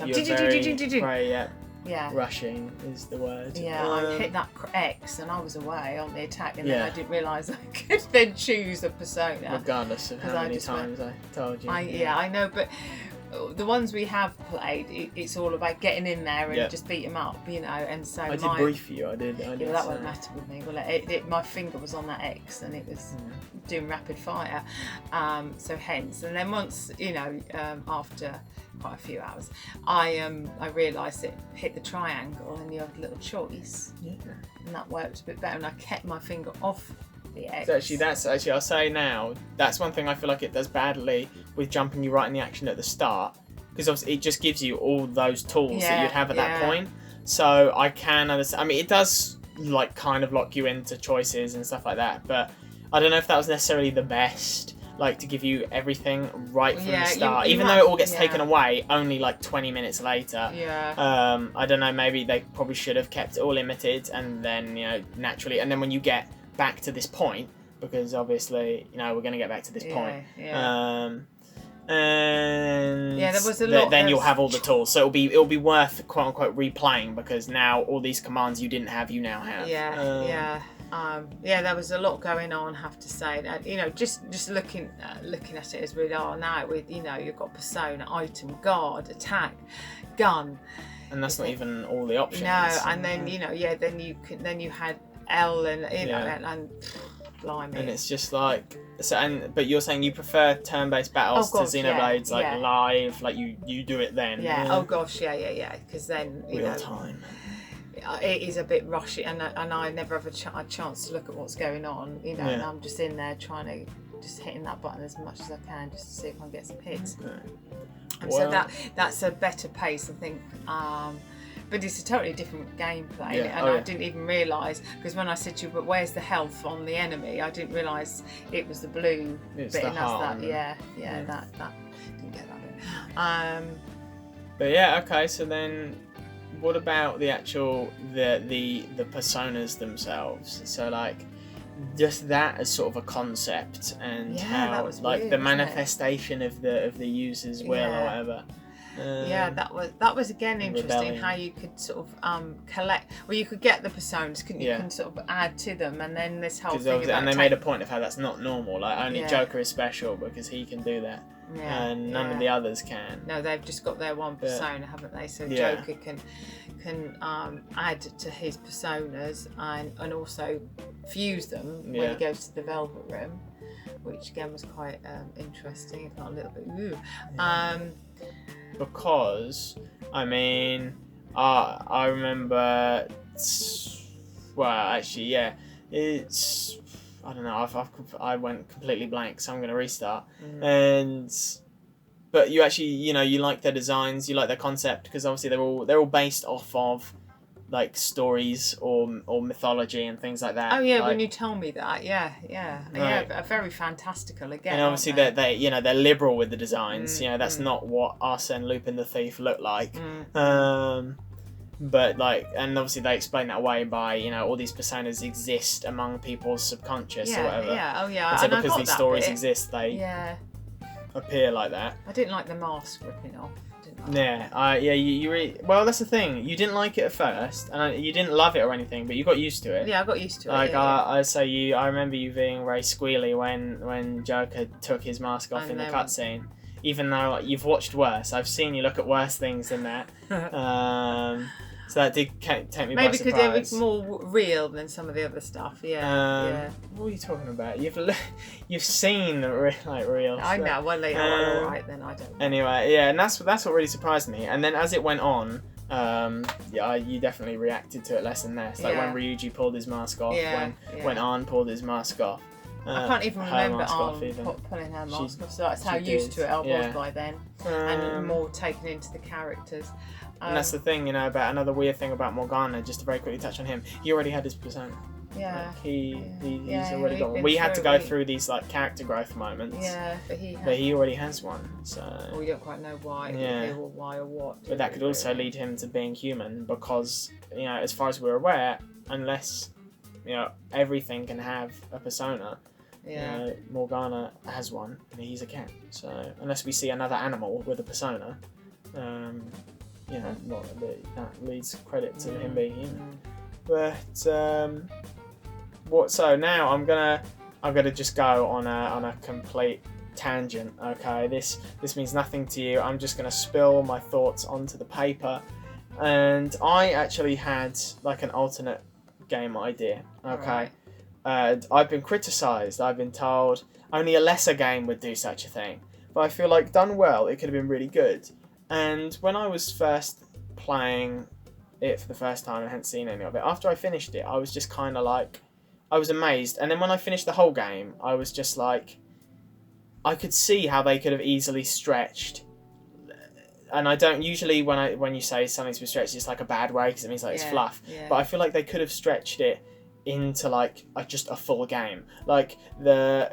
Speaker 2: yeah.
Speaker 1: Rushing is the word.
Speaker 2: Yeah, I hit that X and I was away on the attack, and then I didn't realise I could then choose a persona.
Speaker 1: Regardless of how many times I told you.
Speaker 2: I know, but the ones we have played, it's all about getting in there and just beat them up, and so
Speaker 1: I did brief you, I did
Speaker 2: that won't matter with me. Well, my finger was on that X and it was doing rapid fire, so hence, and then once, after quite a few hours, I realised it hit the triangle and you had a little choice, and that worked a bit better, and I kept my finger off the X.
Speaker 1: Actually, I'll say now, that's one thing I feel like it does badly with jumping you right in the action at the start, because obviously it just gives you all those tools that you'd have at that point. So I can understand. I mean, it does like kind of lock you into choices and stuff like that, but I don't know if that was necessarily the best. Like, to give you everything right from the start, even though it all gets taken away only like 20 minutes later. I don't know, maybe they probably should have kept it all limited, and then, you know, naturally, and then when you get back to this point, because obviously, you know, we're going to get back to this point. And
Speaker 2: there was a lot.
Speaker 1: Then you'll have all the tools, so it'll be worth quote unquote replaying, because now all these commands you didn't have, you now have. There was a lot going on, I have to say. You know, just looking at it as we are now, with, you know, you've got persona, item, guard, attack, gun, and that's not even all the options. No, and then you know, then you had L, and you know, and blimey. And it's just like, so, but you're saying you prefer turn-based battles to Xenoblade's live, like you do it then. Oh gosh, because then real time. It is a bit rushy, and I never have a chance to look at what's going on, you know, and I'm just in there trying to just hitting that button as much as I can just to see if I can get some hits. And so that's a better pace, I think. But it's a totally different gameplay, and I didn't even realise, because when I said to you, but where's the health on the enemy, I didn't realise it was the blue bit, and that's that. That didn't get that bit. But okay, so then what about the actual the personas themselves? So like, just that as sort of a concept, and how that was like weird, the manifestation of the user's will or whatever. That was again interesting. Rebellion. How you could sort of collect. Well, you could get the personas, couldn't you? You can sort of add to them, and then this whole thing. And they made a point of how that's not normal. Like, only Joker is special because he can do that, and none of the others can. No, they've just got their one persona, haven't they? So Joker can add to his personas and also fuse them when he goes to the Velvet Room, which again was quite interesting, if not a little bit. Because, I mean, I remember, well, actually, it's, I don't know, I went completely blank, so I'm going to restart. But you actually, you know, you like their designs, you like their concept, because obviously they're all based off of like stories or mythology and things like that. Oh yeah, like, when you tell me that, right. Very fantastical again. And obviously they you know, they're liberal with the designs. You know, that's not what Arsene Lupin the Thief looked like. But like, and obviously they explain that away by, you know, all these personas exist among people's subconscious or whatever. And so because these stories exist, they appear like that. I didn't like the mask ripping off. You really, well, that's the thing. You didn't like it at first, and you didn't love it or anything, but you got used to it. Yeah, I got used to it. Like I remember you being very squealy when Joker took his mask off in the cutscene. Even though like, you've watched worse, I've seen you look at worse things than that. So that did take me by surprise. Maybe because it was more real than some of the other stuff. What are you talking about? You've seen real stuff. I know. Well, later on, all right, then I don't know. Anyway, and that's what really surprised me. And then as it went on, you definitely reacted to it less and less. Like when Ryuji pulled his mask off, when Arn pulled his mask off. I can't even remember Arn pulling her mask off, so that's how used to it I was by then, and more taken into the characters. And that's the thing, you know, about another weird thing about Morgana, just to very quickly touch on him. He already had his persona. Like, he's already got one. We had to go through these like character growth moments. But he already has one. So we don't quite know why, or why or what. But that could also lead him to being human, because, you know, as far as we're aware, unless, you know, everything can have a persona. You know, Morgana has one, and he's a cat. So unless we see another animal with a persona, you know, that leads credit to him being human. But so now I'm gonna just go on a complete tangent. Okay, this means nothing to you. I'm just gonna spill my thoughts onto the paper, and I actually had like an alternate game idea. Okay, I've been criticised. I've been told only a lesser game would do such a thing, but I feel like done well, it could have been really good. And when I was first playing it for the first time and hadn't seen any of it, after I finished it, I was just kind of like I was amazed. And then when I finished the whole game, I was just like, I could see how they could have easily stretched. And I don't usually when you say something's been stretched, it's like a bad way because it means like it's fluff.
Speaker 2: Yeah.
Speaker 1: But I feel like they could have stretched it into like just a full game. Like the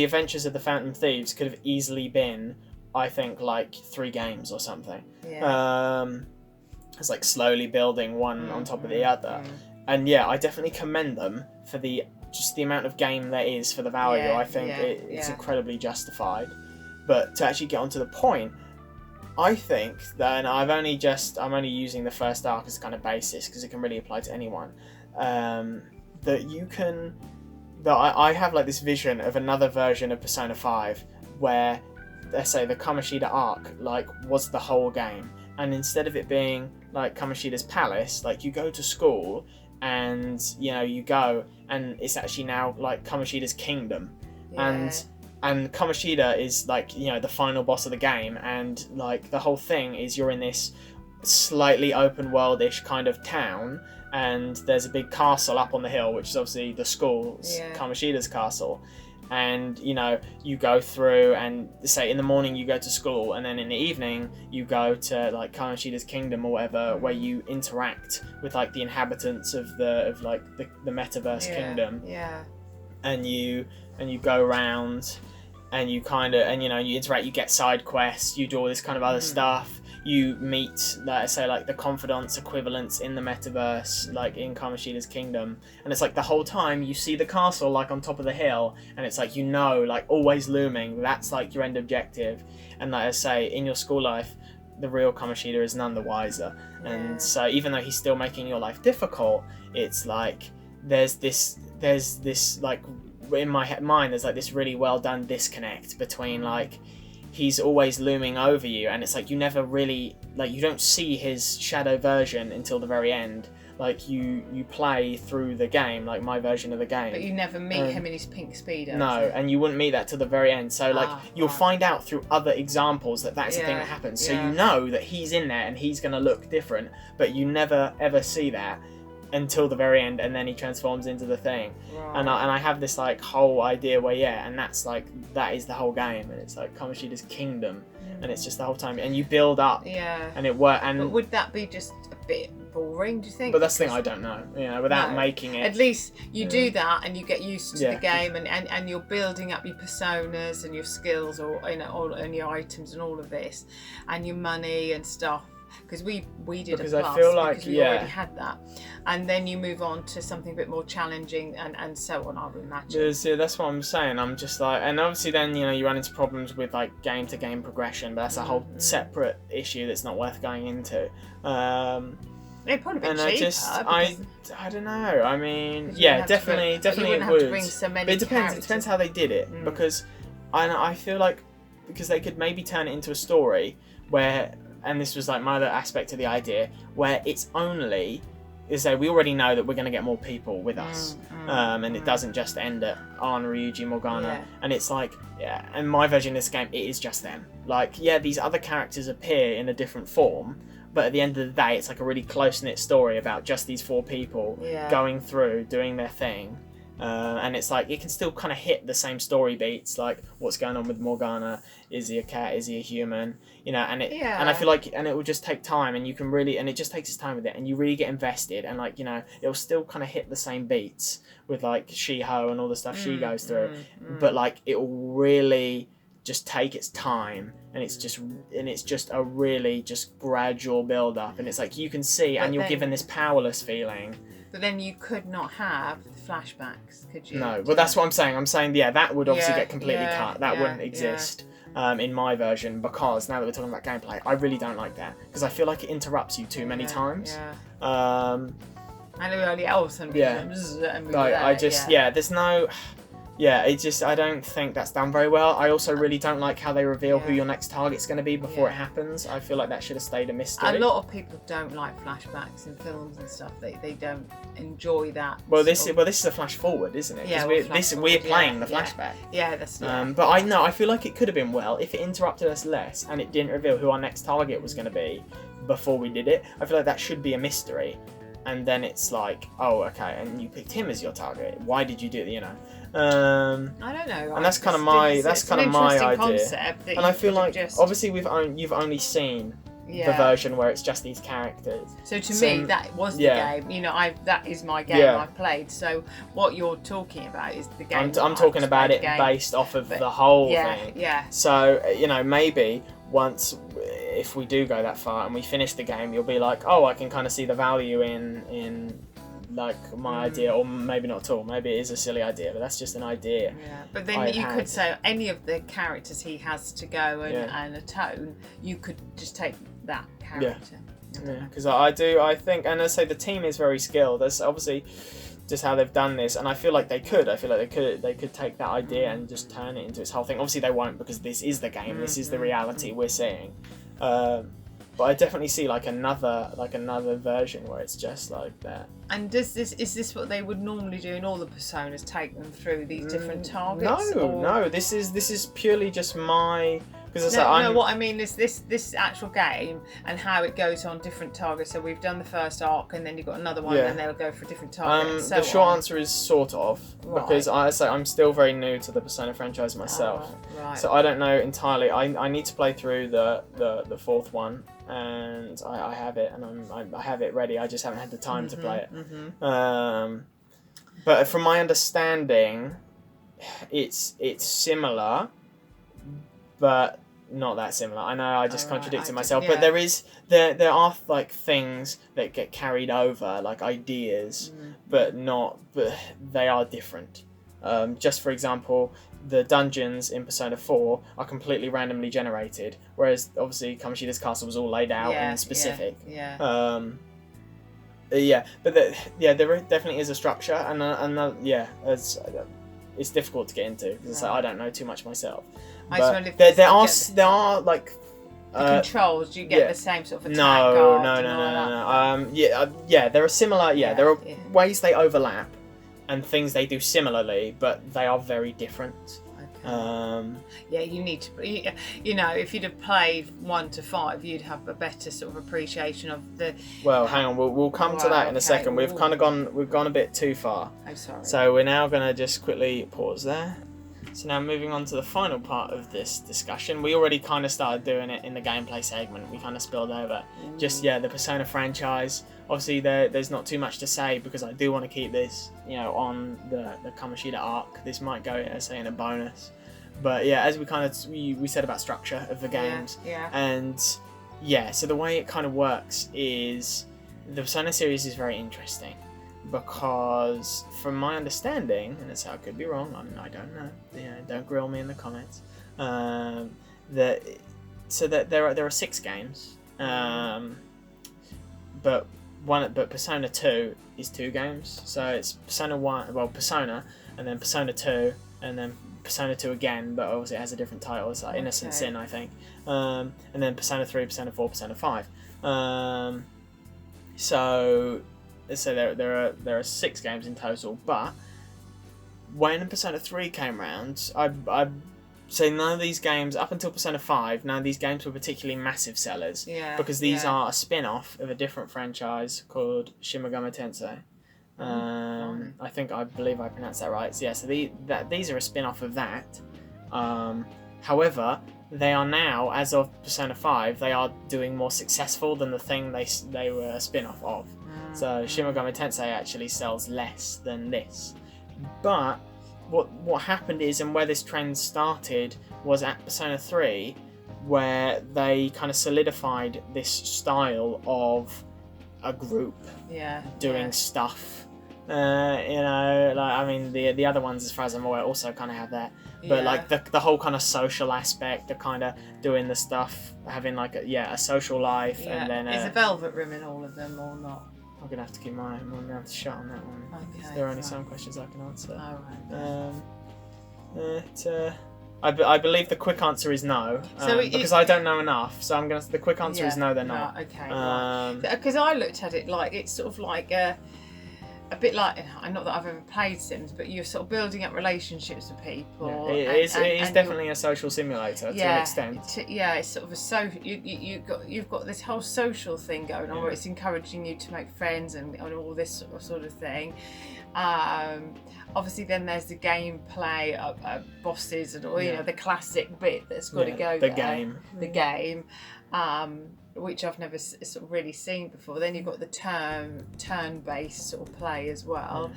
Speaker 1: Adventures of the Phantom Thieves could have easily been, I think, like 3 games or something.
Speaker 2: Yeah.
Speaker 1: It's like slowly building one on top of the other. And yeah, I definitely commend them for the amount of game there is for the value. I think it's incredibly justified. But to actually get onto the point, I think that, and I'm only using the first arc as a kind of basis because it can really apply to anyone. I have like this vision of another version of Persona 5 where, let's say, the Kamoshida arc like was the whole game, and instead of it being like Kamoshida's palace, like you go to school and you go and it's actually now like Kamoshida's kingdom. And Kamoshida is like the final boss of the game, and like the whole thing is you're in this slightly open world-ish kind of town, and there's a big castle up on the hill, which is obviously the school, Kamoshida's castle. And you go through, and say in the morning you go to school, and then in the evening you go to like Kamoshida's kingdom or whatever, where you interact with like the inhabitants of the metaverse kingdom. And you go around and you you interact, you get side quests, you do all this kind of other stuff. You meet, let's say, like the confidants equivalents in the metaverse, like in Kamoshida's kingdom, and it's like the whole time you see the castle like on top of the hill, and it's like like always looming. That's like your end objective, and like I say, in your school life, the real Kamoshida is none the wiser. And so even though he's still making your life difficult, it's like there's this like in my mind there's like this really well done disconnect between like he's always looming over you, and it's like you never really like you don't see his shadow version until the very end. Like you play through the game, like my version of the game,
Speaker 2: but you never meet him in his pink speedo.
Speaker 1: No, and you wouldn't meet that till the very end. So like you'll find out through other examples that's the thing that happens. So you know that he's in there and he's gonna look different, but you never ever see that until the very end, and then he transforms into the thing. And I have this like whole idea where and that's like that is the whole game, and it's like Kamoshida's kingdom, and it's just the whole time, and you build up, and it works. And
Speaker 2: but would that be just a bit boring, do you think?
Speaker 1: But that's the thing, I don't know. Without making it.
Speaker 2: At least you do that, and you get used to the game, and you're building up your personas and your skills, or and your items and all of this, and your money and stuff. Because we did
Speaker 1: because
Speaker 2: a plus,
Speaker 1: I feel like
Speaker 2: because we already had that, and then you move on to something a bit more challenging and so on. I would imagine.
Speaker 1: That's what I'm saying. I'm just like, and obviously then you run into problems with like game to game progression, but that's a whole separate issue that's not worth going into.
Speaker 2: It'd probably be
Speaker 1: and
Speaker 2: cheaper.
Speaker 1: I don't know. I mean, definitely it would.
Speaker 2: Bring so many
Speaker 1: but it depends. It depends how they did it, because I feel like because they could maybe turn it into a story where. And this was like my other aspect of the idea, where it's only is that we already know that we're going to get more people with us, and it doesn't just end at Anna, Ryuji, Morgana, and it's like and my version of this game, it is just them. Like these other characters appear in a different form, but at the end of the day, it's like a really close knit story about just these 4 people going through doing their thing. And it's like it can still kind of hit the same story beats, like what's going on with Morgana. Is he a cat? Is he a human? And I feel like it will just take time, and you can really, and it just takes its time with it, and you really get invested, and like it'll still kind of hit the same beats with like Shiho and all the stuff she goes through, but like it will really just take its time, and it's just a really just gradual build up, and it's like you can see, and you're given this powerless feeling.
Speaker 2: But then you could not have the flashbacks, could you?
Speaker 1: No, well that's what I'm saying. I'm saying that would obviously get completely cut. That wouldn't exist in my version, because now that we're talking about gameplay, I really don't like that, because I feel like it interrupts you too many times.
Speaker 2: And everybody else and
Speaker 1: there's no. I don't think that's done very well. I also really don't like how they reveal who your next target's going to be before it happens. I feel like that should have stayed a mystery.
Speaker 2: A lot of people don't like flashbacks in films and stuff. They don't enjoy that.
Speaker 1: Well, this is a flash forward, isn't it?
Speaker 2: Yeah,
Speaker 1: we're playing the flashback.
Speaker 2: Yeah, that's.
Speaker 1: But I feel like it could have been if it interrupted us less and it didn't reveal who our next target was going to be before we did it. I feel like that should be a mystery. and then it's like, oh, okay, and you picked him as your target. Why did you do it? You know.
Speaker 2: I don't know.
Speaker 1: And that's kind of my idea.
Speaker 2: Concept
Speaker 1: and I feel like obviously you've only seen the version where it's just these characters.
Speaker 2: So to me, that was the game. You know, that is my game I played. So what you're talking about is the game.
Speaker 1: I'm talking about it based off of the whole thing.
Speaker 2: Yeah.
Speaker 1: So you know, maybe once if we do go that far and we finish the game, you'll be like, oh, I can kind of see the value in like my idea, or maybe not at all. Maybe it is a silly idea, but that's just an idea.
Speaker 2: Yeah, but then you could say any of the characters he has to go and atone, you could just take that character.
Speaker 1: Yeah, because I think, and I say the team is very skilled. That's obviously just how they've done this, and I feel like they could. I feel like they could take that idea and just turn it into its whole thing. Obviously, they won't, because this is the game. This is the reality we're seeing. But I definitely see like another version where it's just like that. And
Speaker 2: is this what they would normally do in all the personas? Take them through these different targets?
Speaker 1: No. This is purely just my.
Speaker 2: What I mean is this actual game and how it goes on different targets. So we've done the first arc, and then you've got another one, and they'll go for different targets.
Speaker 1: The short answer is sort of, because I'm still very new to the Persona franchise myself.
Speaker 2: Right.
Speaker 1: So I don't know entirely. I need to play through the fourth one, and I have it, and I have it ready. I just haven't had the time to play it. But from my understanding, it's similar, but not that similar. I know I just contradicted myself, but there are like things that get carried over, like ideas, but they are different. Just for example, the dungeons in Persona 4 are completely randomly generated, whereas obviously Kamoshida's castle was all laid out and specific. But there definitely is a structure, and it's difficult to get into because I don't know too much myself. But there are like
Speaker 2: the controls. Do you get the same sort of attack?
Speaker 1: No. There are similar. There are ways they overlap and things they do similarly, but they are very different.
Speaker 2: You need to. You know, if you'd have played 1 to 5, you'd have a better sort of appreciation of the.
Speaker 1: Well, hang on. We'll come to that in a second. We've kind of gone a bit too far.
Speaker 2: I'm sorry.
Speaker 1: So we're now going to just quickly pause there. So now moving on to the final part of this discussion. We already kind of started doing it in the gameplay segment. We kind of spilled over. Just the Persona franchise. Obviously, there's not too much to say because I do want to keep this, on the Kamoshida arc. This might go, in a bonus. But yeah, as we said about structure of the games, and so the way it kind of works is the Persona series is very interesting because, from my understanding, and I could be wrong, I don't know. Don't grill me in the comments. That there are 6 games, but Persona 2 is 2 games. So it's Persona 1, Persona, and then Persona 2, and then Persona 2 again, but obviously it has a different title. It's like Innocent Sin, I think. And then Persona 3, Persona 4, Persona 5. So there are 6 games in total. But when Persona 3 came around, I say none of these games, up until Persona 5, none of these games were particularly massive sellers. Because these are a spin-off of a different franchise called Shin Megami Tensei. I believe I pronounced that right. So these are a spin-off of that. However, they are now, as of Persona 5, they are doing more successful than the thing they were a spin-off of. So Shin Megami Tensei actually sells less than this. But what happened is, and where this trend started, was at Persona 3, where they kind of solidified this style of a group doing stuff. The other ones, as far as I'm aware, also kind of have that. But like the whole kind of social aspect, the kind of doing the stuff, having like a social life, and then
Speaker 2: is a velvet room in all of them or not?
Speaker 1: I'm gonna have to keep my mouth shut on that one.
Speaker 2: Okay,
Speaker 1: there are only some questions I can answer.
Speaker 2: Alright.
Speaker 1: I believe the quick answer is no, because I don't know enough. So the quick answer is no, they're not.
Speaker 2: Okay. Because I looked at it like it's sort of like a bit like, not that I've ever played Sims, but you're sort of building up relationships with people.
Speaker 1: Yeah, it is definitely a social simulator to an extent.
Speaker 2: It's sort of you've got this whole social thing going on where it's encouraging you to make friends and all this sort of thing. Obviously, then there's the gameplay, bosses, and all the classic bit that's got to go
Speaker 1: the
Speaker 2: there.
Speaker 1: The
Speaker 2: game. Which I've never sort of really seen before. Then you've got the turn-based sort of play as well.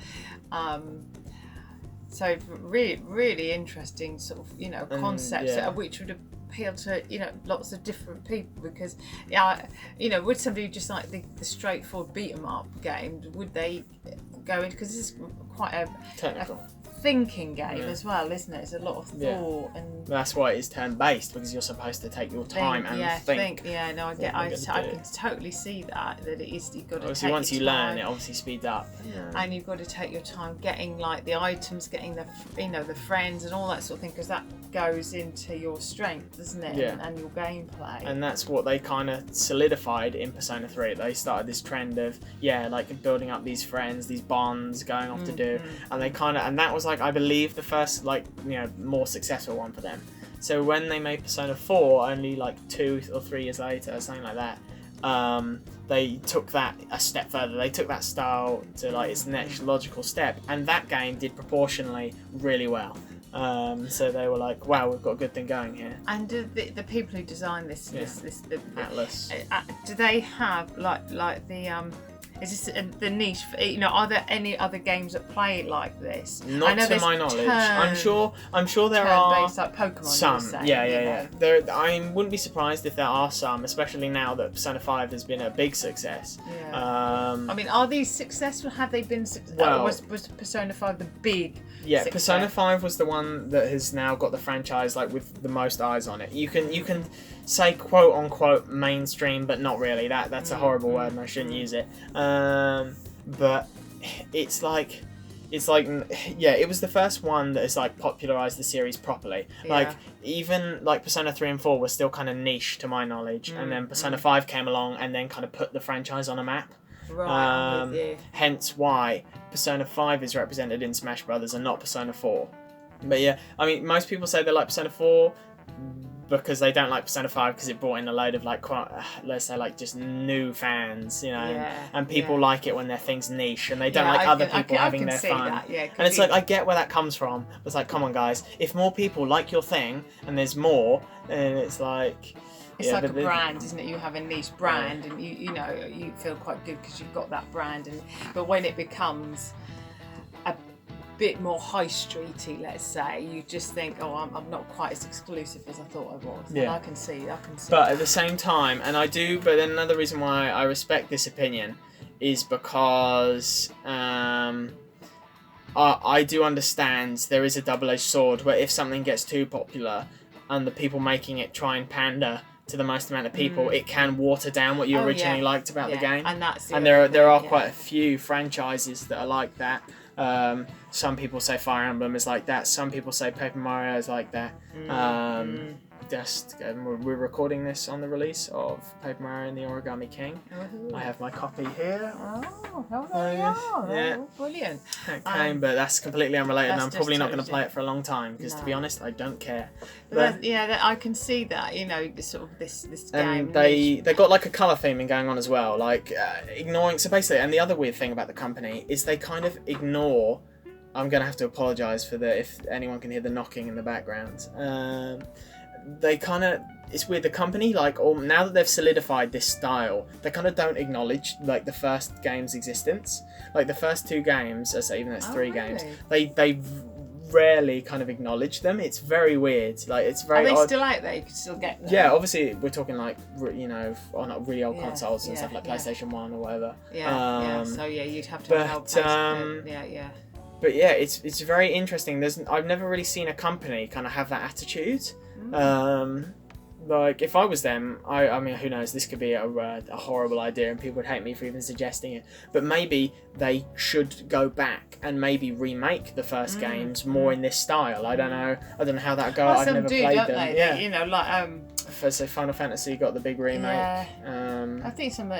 Speaker 2: So really, really interesting sort of concepts which would appeal to lots of different people, because would somebody just like the straightforward beat 'em up game, would they go into, because this is quite a
Speaker 1: technical
Speaker 2: thinking game as well, isn't it? It's a lot of thought and
Speaker 1: that's why it is turn-based, because you're supposed to take your time and think.
Speaker 2: I can totally see that it is. You've got to
Speaker 1: obviously
Speaker 2: take
Speaker 1: once
Speaker 2: your
Speaker 1: you
Speaker 2: time.
Speaker 1: learn, it obviously speeds up.
Speaker 2: And you've got to take your time getting like the items, getting the the friends and all that sort of thing, because that goes into your strength, doesn't it? And your gameplay.
Speaker 1: And that's what they kind of solidified in Persona 3. They started this trend of like building up these friends, these bonds, going off to do, and they and that was like, I believe, the first more successful one for them. So when they made Persona 4, only like 2 or 3 years later, something like that, they took that a step further. They took that style to like its next logical step, and that game did proportionally really well. So they were like, wow, we've got a good thing going here.
Speaker 2: And do the people who designed this
Speaker 1: Atlas,
Speaker 2: do they have like the is this the niche? Are there any other games that play like this?
Speaker 1: Not to my knowledge. I'm sure there are
Speaker 2: like Pokemon,
Speaker 1: some.
Speaker 2: Saying,
Speaker 1: yeah. I wouldn't be surprised if there are some, especially now that Persona 5 has been a big success.
Speaker 2: I mean, are these successful? Have they been successful? Was Persona 5 the big?
Speaker 1: Yeah,
Speaker 2: success?
Speaker 1: Persona 5 was the one that has now got the franchise with the most eyes on it. You can say quote unquote mainstream, but not really. That's a horrible word, and I shouldn't use it. But it's like it was the first one that has like popularized the series properly. Like even like Persona 3 and 4 were still kind of niche to my knowledge, and then Persona 5 came along and then kind of put the franchise on a map.
Speaker 2: Right.
Speaker 1: Hence why Persona 5 is represented in Smash Brothers and not Persona 4. But yeah, I mean, most people say they like Persona 4 because they don't like Persona 5 because it brought in a load of let's say just new fans, and people like it when their thing's niche and they don't like other people having their fun. And it's like, I get where that comes from. It's like, come on guys, if more people like your thing and there's more, then it's like...
Speaker 2: It's like a brand, isn't it? You have a niche brand, and you feel quite good because you've got that brand. But when it becomes a bit more high streety, let's say, you just think, oh, I'm not quite as exclusive as I thought I was. And I can see.
Speaker 1: But at the same time, but then another reason why I respect this opinion is because I do understand there is a double-edged sword where if something gets too popular and the people making it try and pander to the most amount of people, it can water down what you originally liked about the game.
Speaker 2: And
Speaker 1: there are quite a few franchises that are like that. Some people say Fire Emblem is like that. Some people say Paper Mario is like that. We're recording this on the release of Paper Mario and the Origami King. I have my copy here.
Speaker 2: Brilliant.
Speaker 1: But that's completely unrelated, and I'm probably not going to play it for a long time because, to be honest, I don't care.
Speaker 2: But I can see that. Sort of this game.
Speaker 1: And they got like a colour theming going on as well, ignoring. So basically, and the other weird thing about the company is they kind of ignore. I'm going to have to apologise for if anyone can hear the knocking in the background. It's weird, the company, now that they've solidified this style, they kind of don't acknowledge, the first game's existence. The first 2 games, even though it's 3 games, they rarely kind of acknowledge them. It's very weird. It's very
Speaker 2: odd.
Speaker 1: Are they
Speaker 2: still out there? You can still get them?
Speaker 1: Yeah, obviously, we're talking, on really old consoles and stuff, like PlayStation 1 or whatever.
Speaker 2: So, you'd have to help.
Speaker 1: But yeah, it's very interesting. I've never really seen a company kind of have that attitude. If I was them, I mean, who knows? This could be a horrible idea, and people would hate me for even suggesting it. But maybe they should go back and maybe remake the first games more in this style. I don't know how that would go. I've never played them.
Speaker 2: Yeah.
Speaker 1: So Final Fantasy got the big remake.
Speaker 2: I think some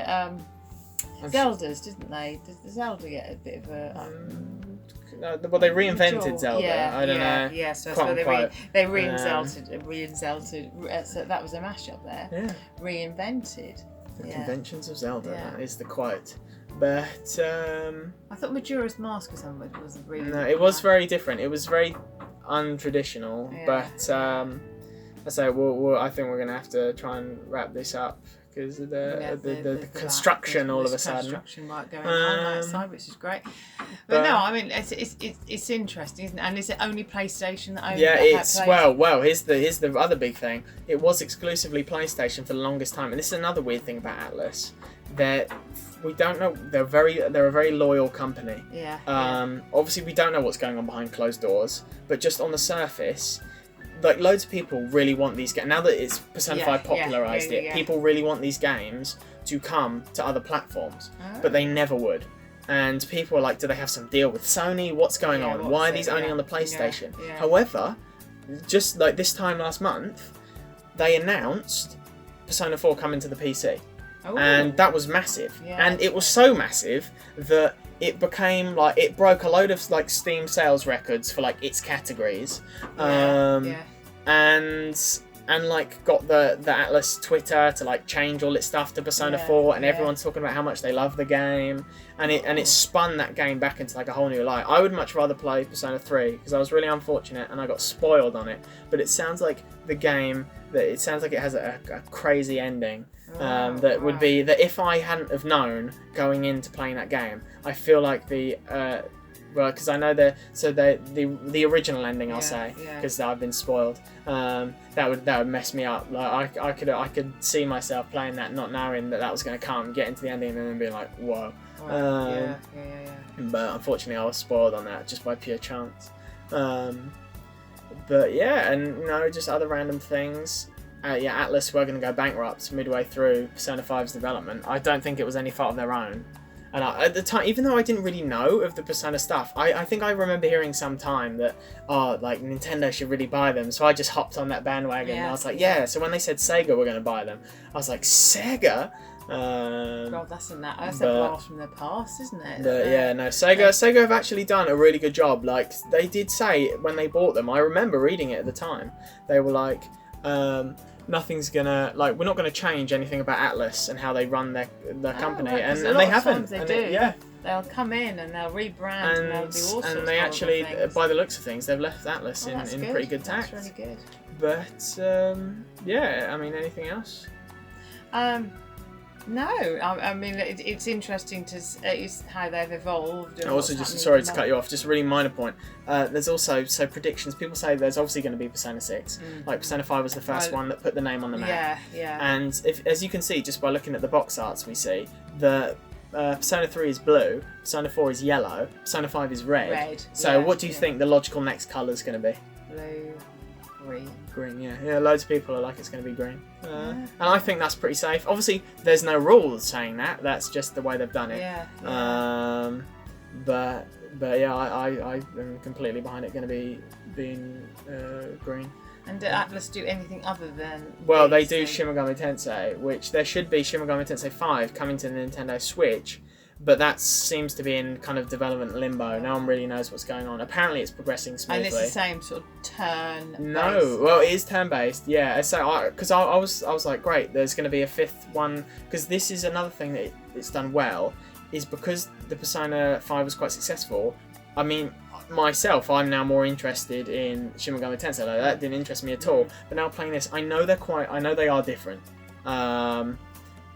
Speaker 2: Zelda's, didn't they? Did Zelda get a bit of a...
Speaker 1: well, they reinvented Zelda. I don't know.
Speaker 2: Yeah, so they reinvented. So that was a mashup there.
Speaker 1: Yeah.
Speaker 2: Reinvented.
Speaker 1: The conventions of Zelda. That is the quote. But
Speaker 2: I thought Majora's Mask was really.
Speaker 1: No, it was very different. It was very untraditional. Yeah. But I say, I think we're gonna have to try and wrap this up. Because of the construction all of a sudden.
Speaker 2: Construction right going on outside, which is great. But no, I mean it's interesting, isn't it? And is it only PlayStation that owns
Speaker 1: Yeah, it's well. Here's the other big thing. It was exclusively PlayStation for the longest time, and this is another weird thing about Atlas. That we don't know. They're a very loyal company.
Speaker 2: Yeah.
Speaker 1: Obviously, we don't know what's going on behind closed doors, but just on the surface. Like, loads of people really want these games. Now that it's Persona 5 popularised it, people really want these games to come to other platforms. But they never would. And people are like, do they have some deal with Sony? What's going on? Why are these only on the PlayStation? However, just like this time last month, they announced Persona 4 coming to the PC. And that was massive. And it was so massive that it became like, it broke a load of like Steam sales records for like its categories. And like got the Atlas Twitter to like change all its stuff to Persona 4, and everyone's talking about how much they love the game, and it spun that game back into like a whole new light. I would much rather play Persona 3 because I was really unfortunate and I got spoiled on it, but it sounds like the game it sounds like it has a crazy ending. That would be that if I hadn't have known going into playing that game, I feel like because I know the original ending, I'll say, because I've been spoiled. That would mess me up. Like I could see myself playing that, not knowing that was going to come, get into the ending, and then being like, whoa. But unfortunately, I was spoiled on that just by pure chance. But yeah, and just other random things. Atlas were going to go bankrupt midway through Persona 5's development. I don't think it was any fault of their own. And at the time, even though I didn't really know of the Persona stuff, I think I remember hearing sometime that, like, Nintendo should really buy them. So I just hopped on that bandwagon, and I was like, So when they said Sega were going to buy them, I was like, Sega?
Speaker 2: God, that's a blast from the past, isn't it?
Speaker 1: Sega have actually done a really good job. Like, they did say when they bought them, I remember reading it at the time, they were like, nothing's gonna, like, we're not gonna change anything about Atlas and how they run their company, and they haven't.
Speaker 2: They'll come in and they'll rebrand and they'll do all sorts of
Speaker 1: they actually,
Speaker 2: things.
Speaker 1: By the looks of things, they've left Atlas in pretty good tact.
Speaker 2: That's really good.
Speaker 1: But I mean, anything else?
Speaker 2: No, I mean it's interesting to see how they've evolved. And
Speaker 1: also, just sorry to cut you off, just a really minor point. There's also predictions. People say there's obviously going to be Persona 6. Like Persona 5 was the first one that put the name on the map. And as you can see, just by looking at the box arts, we see the Persona 3 is blue, Persona 4 is yellow, Persona 5 is red. So what do you think the logical next colour is going to be?
Speaker 2: Blue.
Speaker 1: Green, yeah. Loads of people are like it's going to be green, and I think that's pretty safe. Obviously, there's no rules saying that. That's just the way they've done it. But yeah, I am completely behind it. Going to be being green.
Speaker 2: And did Atlas do anything other than?
Speaker 1: Well, they do Shin Megami Tensei, which there should be Shin Megami Tensei 5 coming to the Nintendo Switch. But that seems to be in kind of development limbo. No one really knows what's going on. Apparently, it's progressing smoothly.
Speaker 2: And it's the same sort of turn.
Speaker 1: No, well, it is turn-based. Yeah, so because I was like, great, there's going to be a fifth one, because this is another thing that it's done well, is because the Persona 5 was quite successful. I mean, myself, I'm now more interested in Shin Megami Tensei. Like, that didn't interest me at all. But now playing this, I know they are different.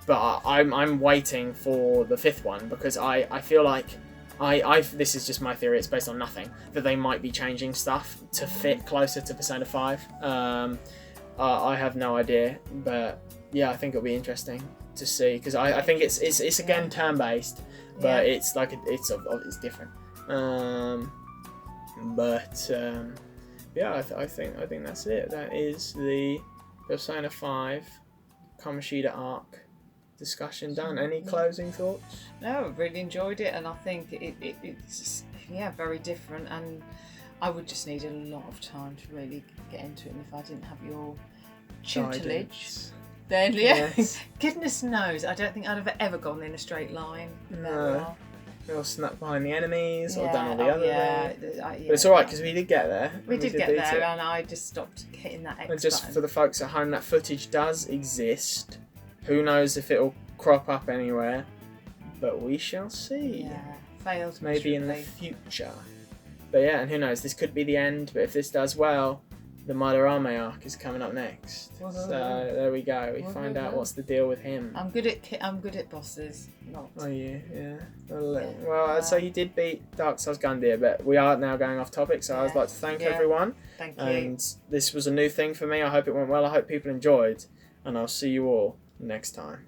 Speaker 1: But I'm waiting for the fifth one because I feel like this is just my theory, it's based on nothing, that they might be changing stuff to fit closer to Persona 5. I have no idea, but yeah, I think it'll be interesting to see because I think it's again turn-based, but it's like it's different. I think that's it. That is the Persona 5 Kamoshida arc discussion done. Any closing thoughts?
Speaker 2: No, I really enjoyed it, and I think it's very different, and I would just need a lot of time to really get into it, and if I didn't have your tutelage, Then, yeah.
Speaker 1: Yes.
Speaker 2: Goodness knows, I don't think I'd have ever gone in a straight line.
Speaker 1: No. We all snuck behind the enemies or done all the other things.
Speaker 2: Yeah,
Speaker 1: But it's alright because we did get there.
Speaker 2: We did get
Speaker 1: beat
Speaker 2: there,
Speaker 1: it.
Speaker 2: and I just stopped hitting that X
Speaker 1: And just
Speaker 2: button.
Speaker 1: for the folks at home, that footage does exist. Who knows if it'll crop up anywhere, but we shall see.
Speaker 2: Yeah, failed
Speaker 1: Maybe in the
Speaker 2: miserably.
Speaker 1: future. But yeah, and who knows, this could be the end, but if this does well, the Madarame arc is coming up next. So there we go. We find out what's the deal with him.
Speaker 2: I'm good at bosses. Not.
Speaker 1: Oh yeah. Well, I'd say you did beat Dark Souls Gundyr, but we are now going off topic, so I'd like to thank everyone.
Speaker 2: Thank you.
Speaker 1: And this was a new thing for me. I hope it went well. I hope people enjoyed, and I'll see you all next time.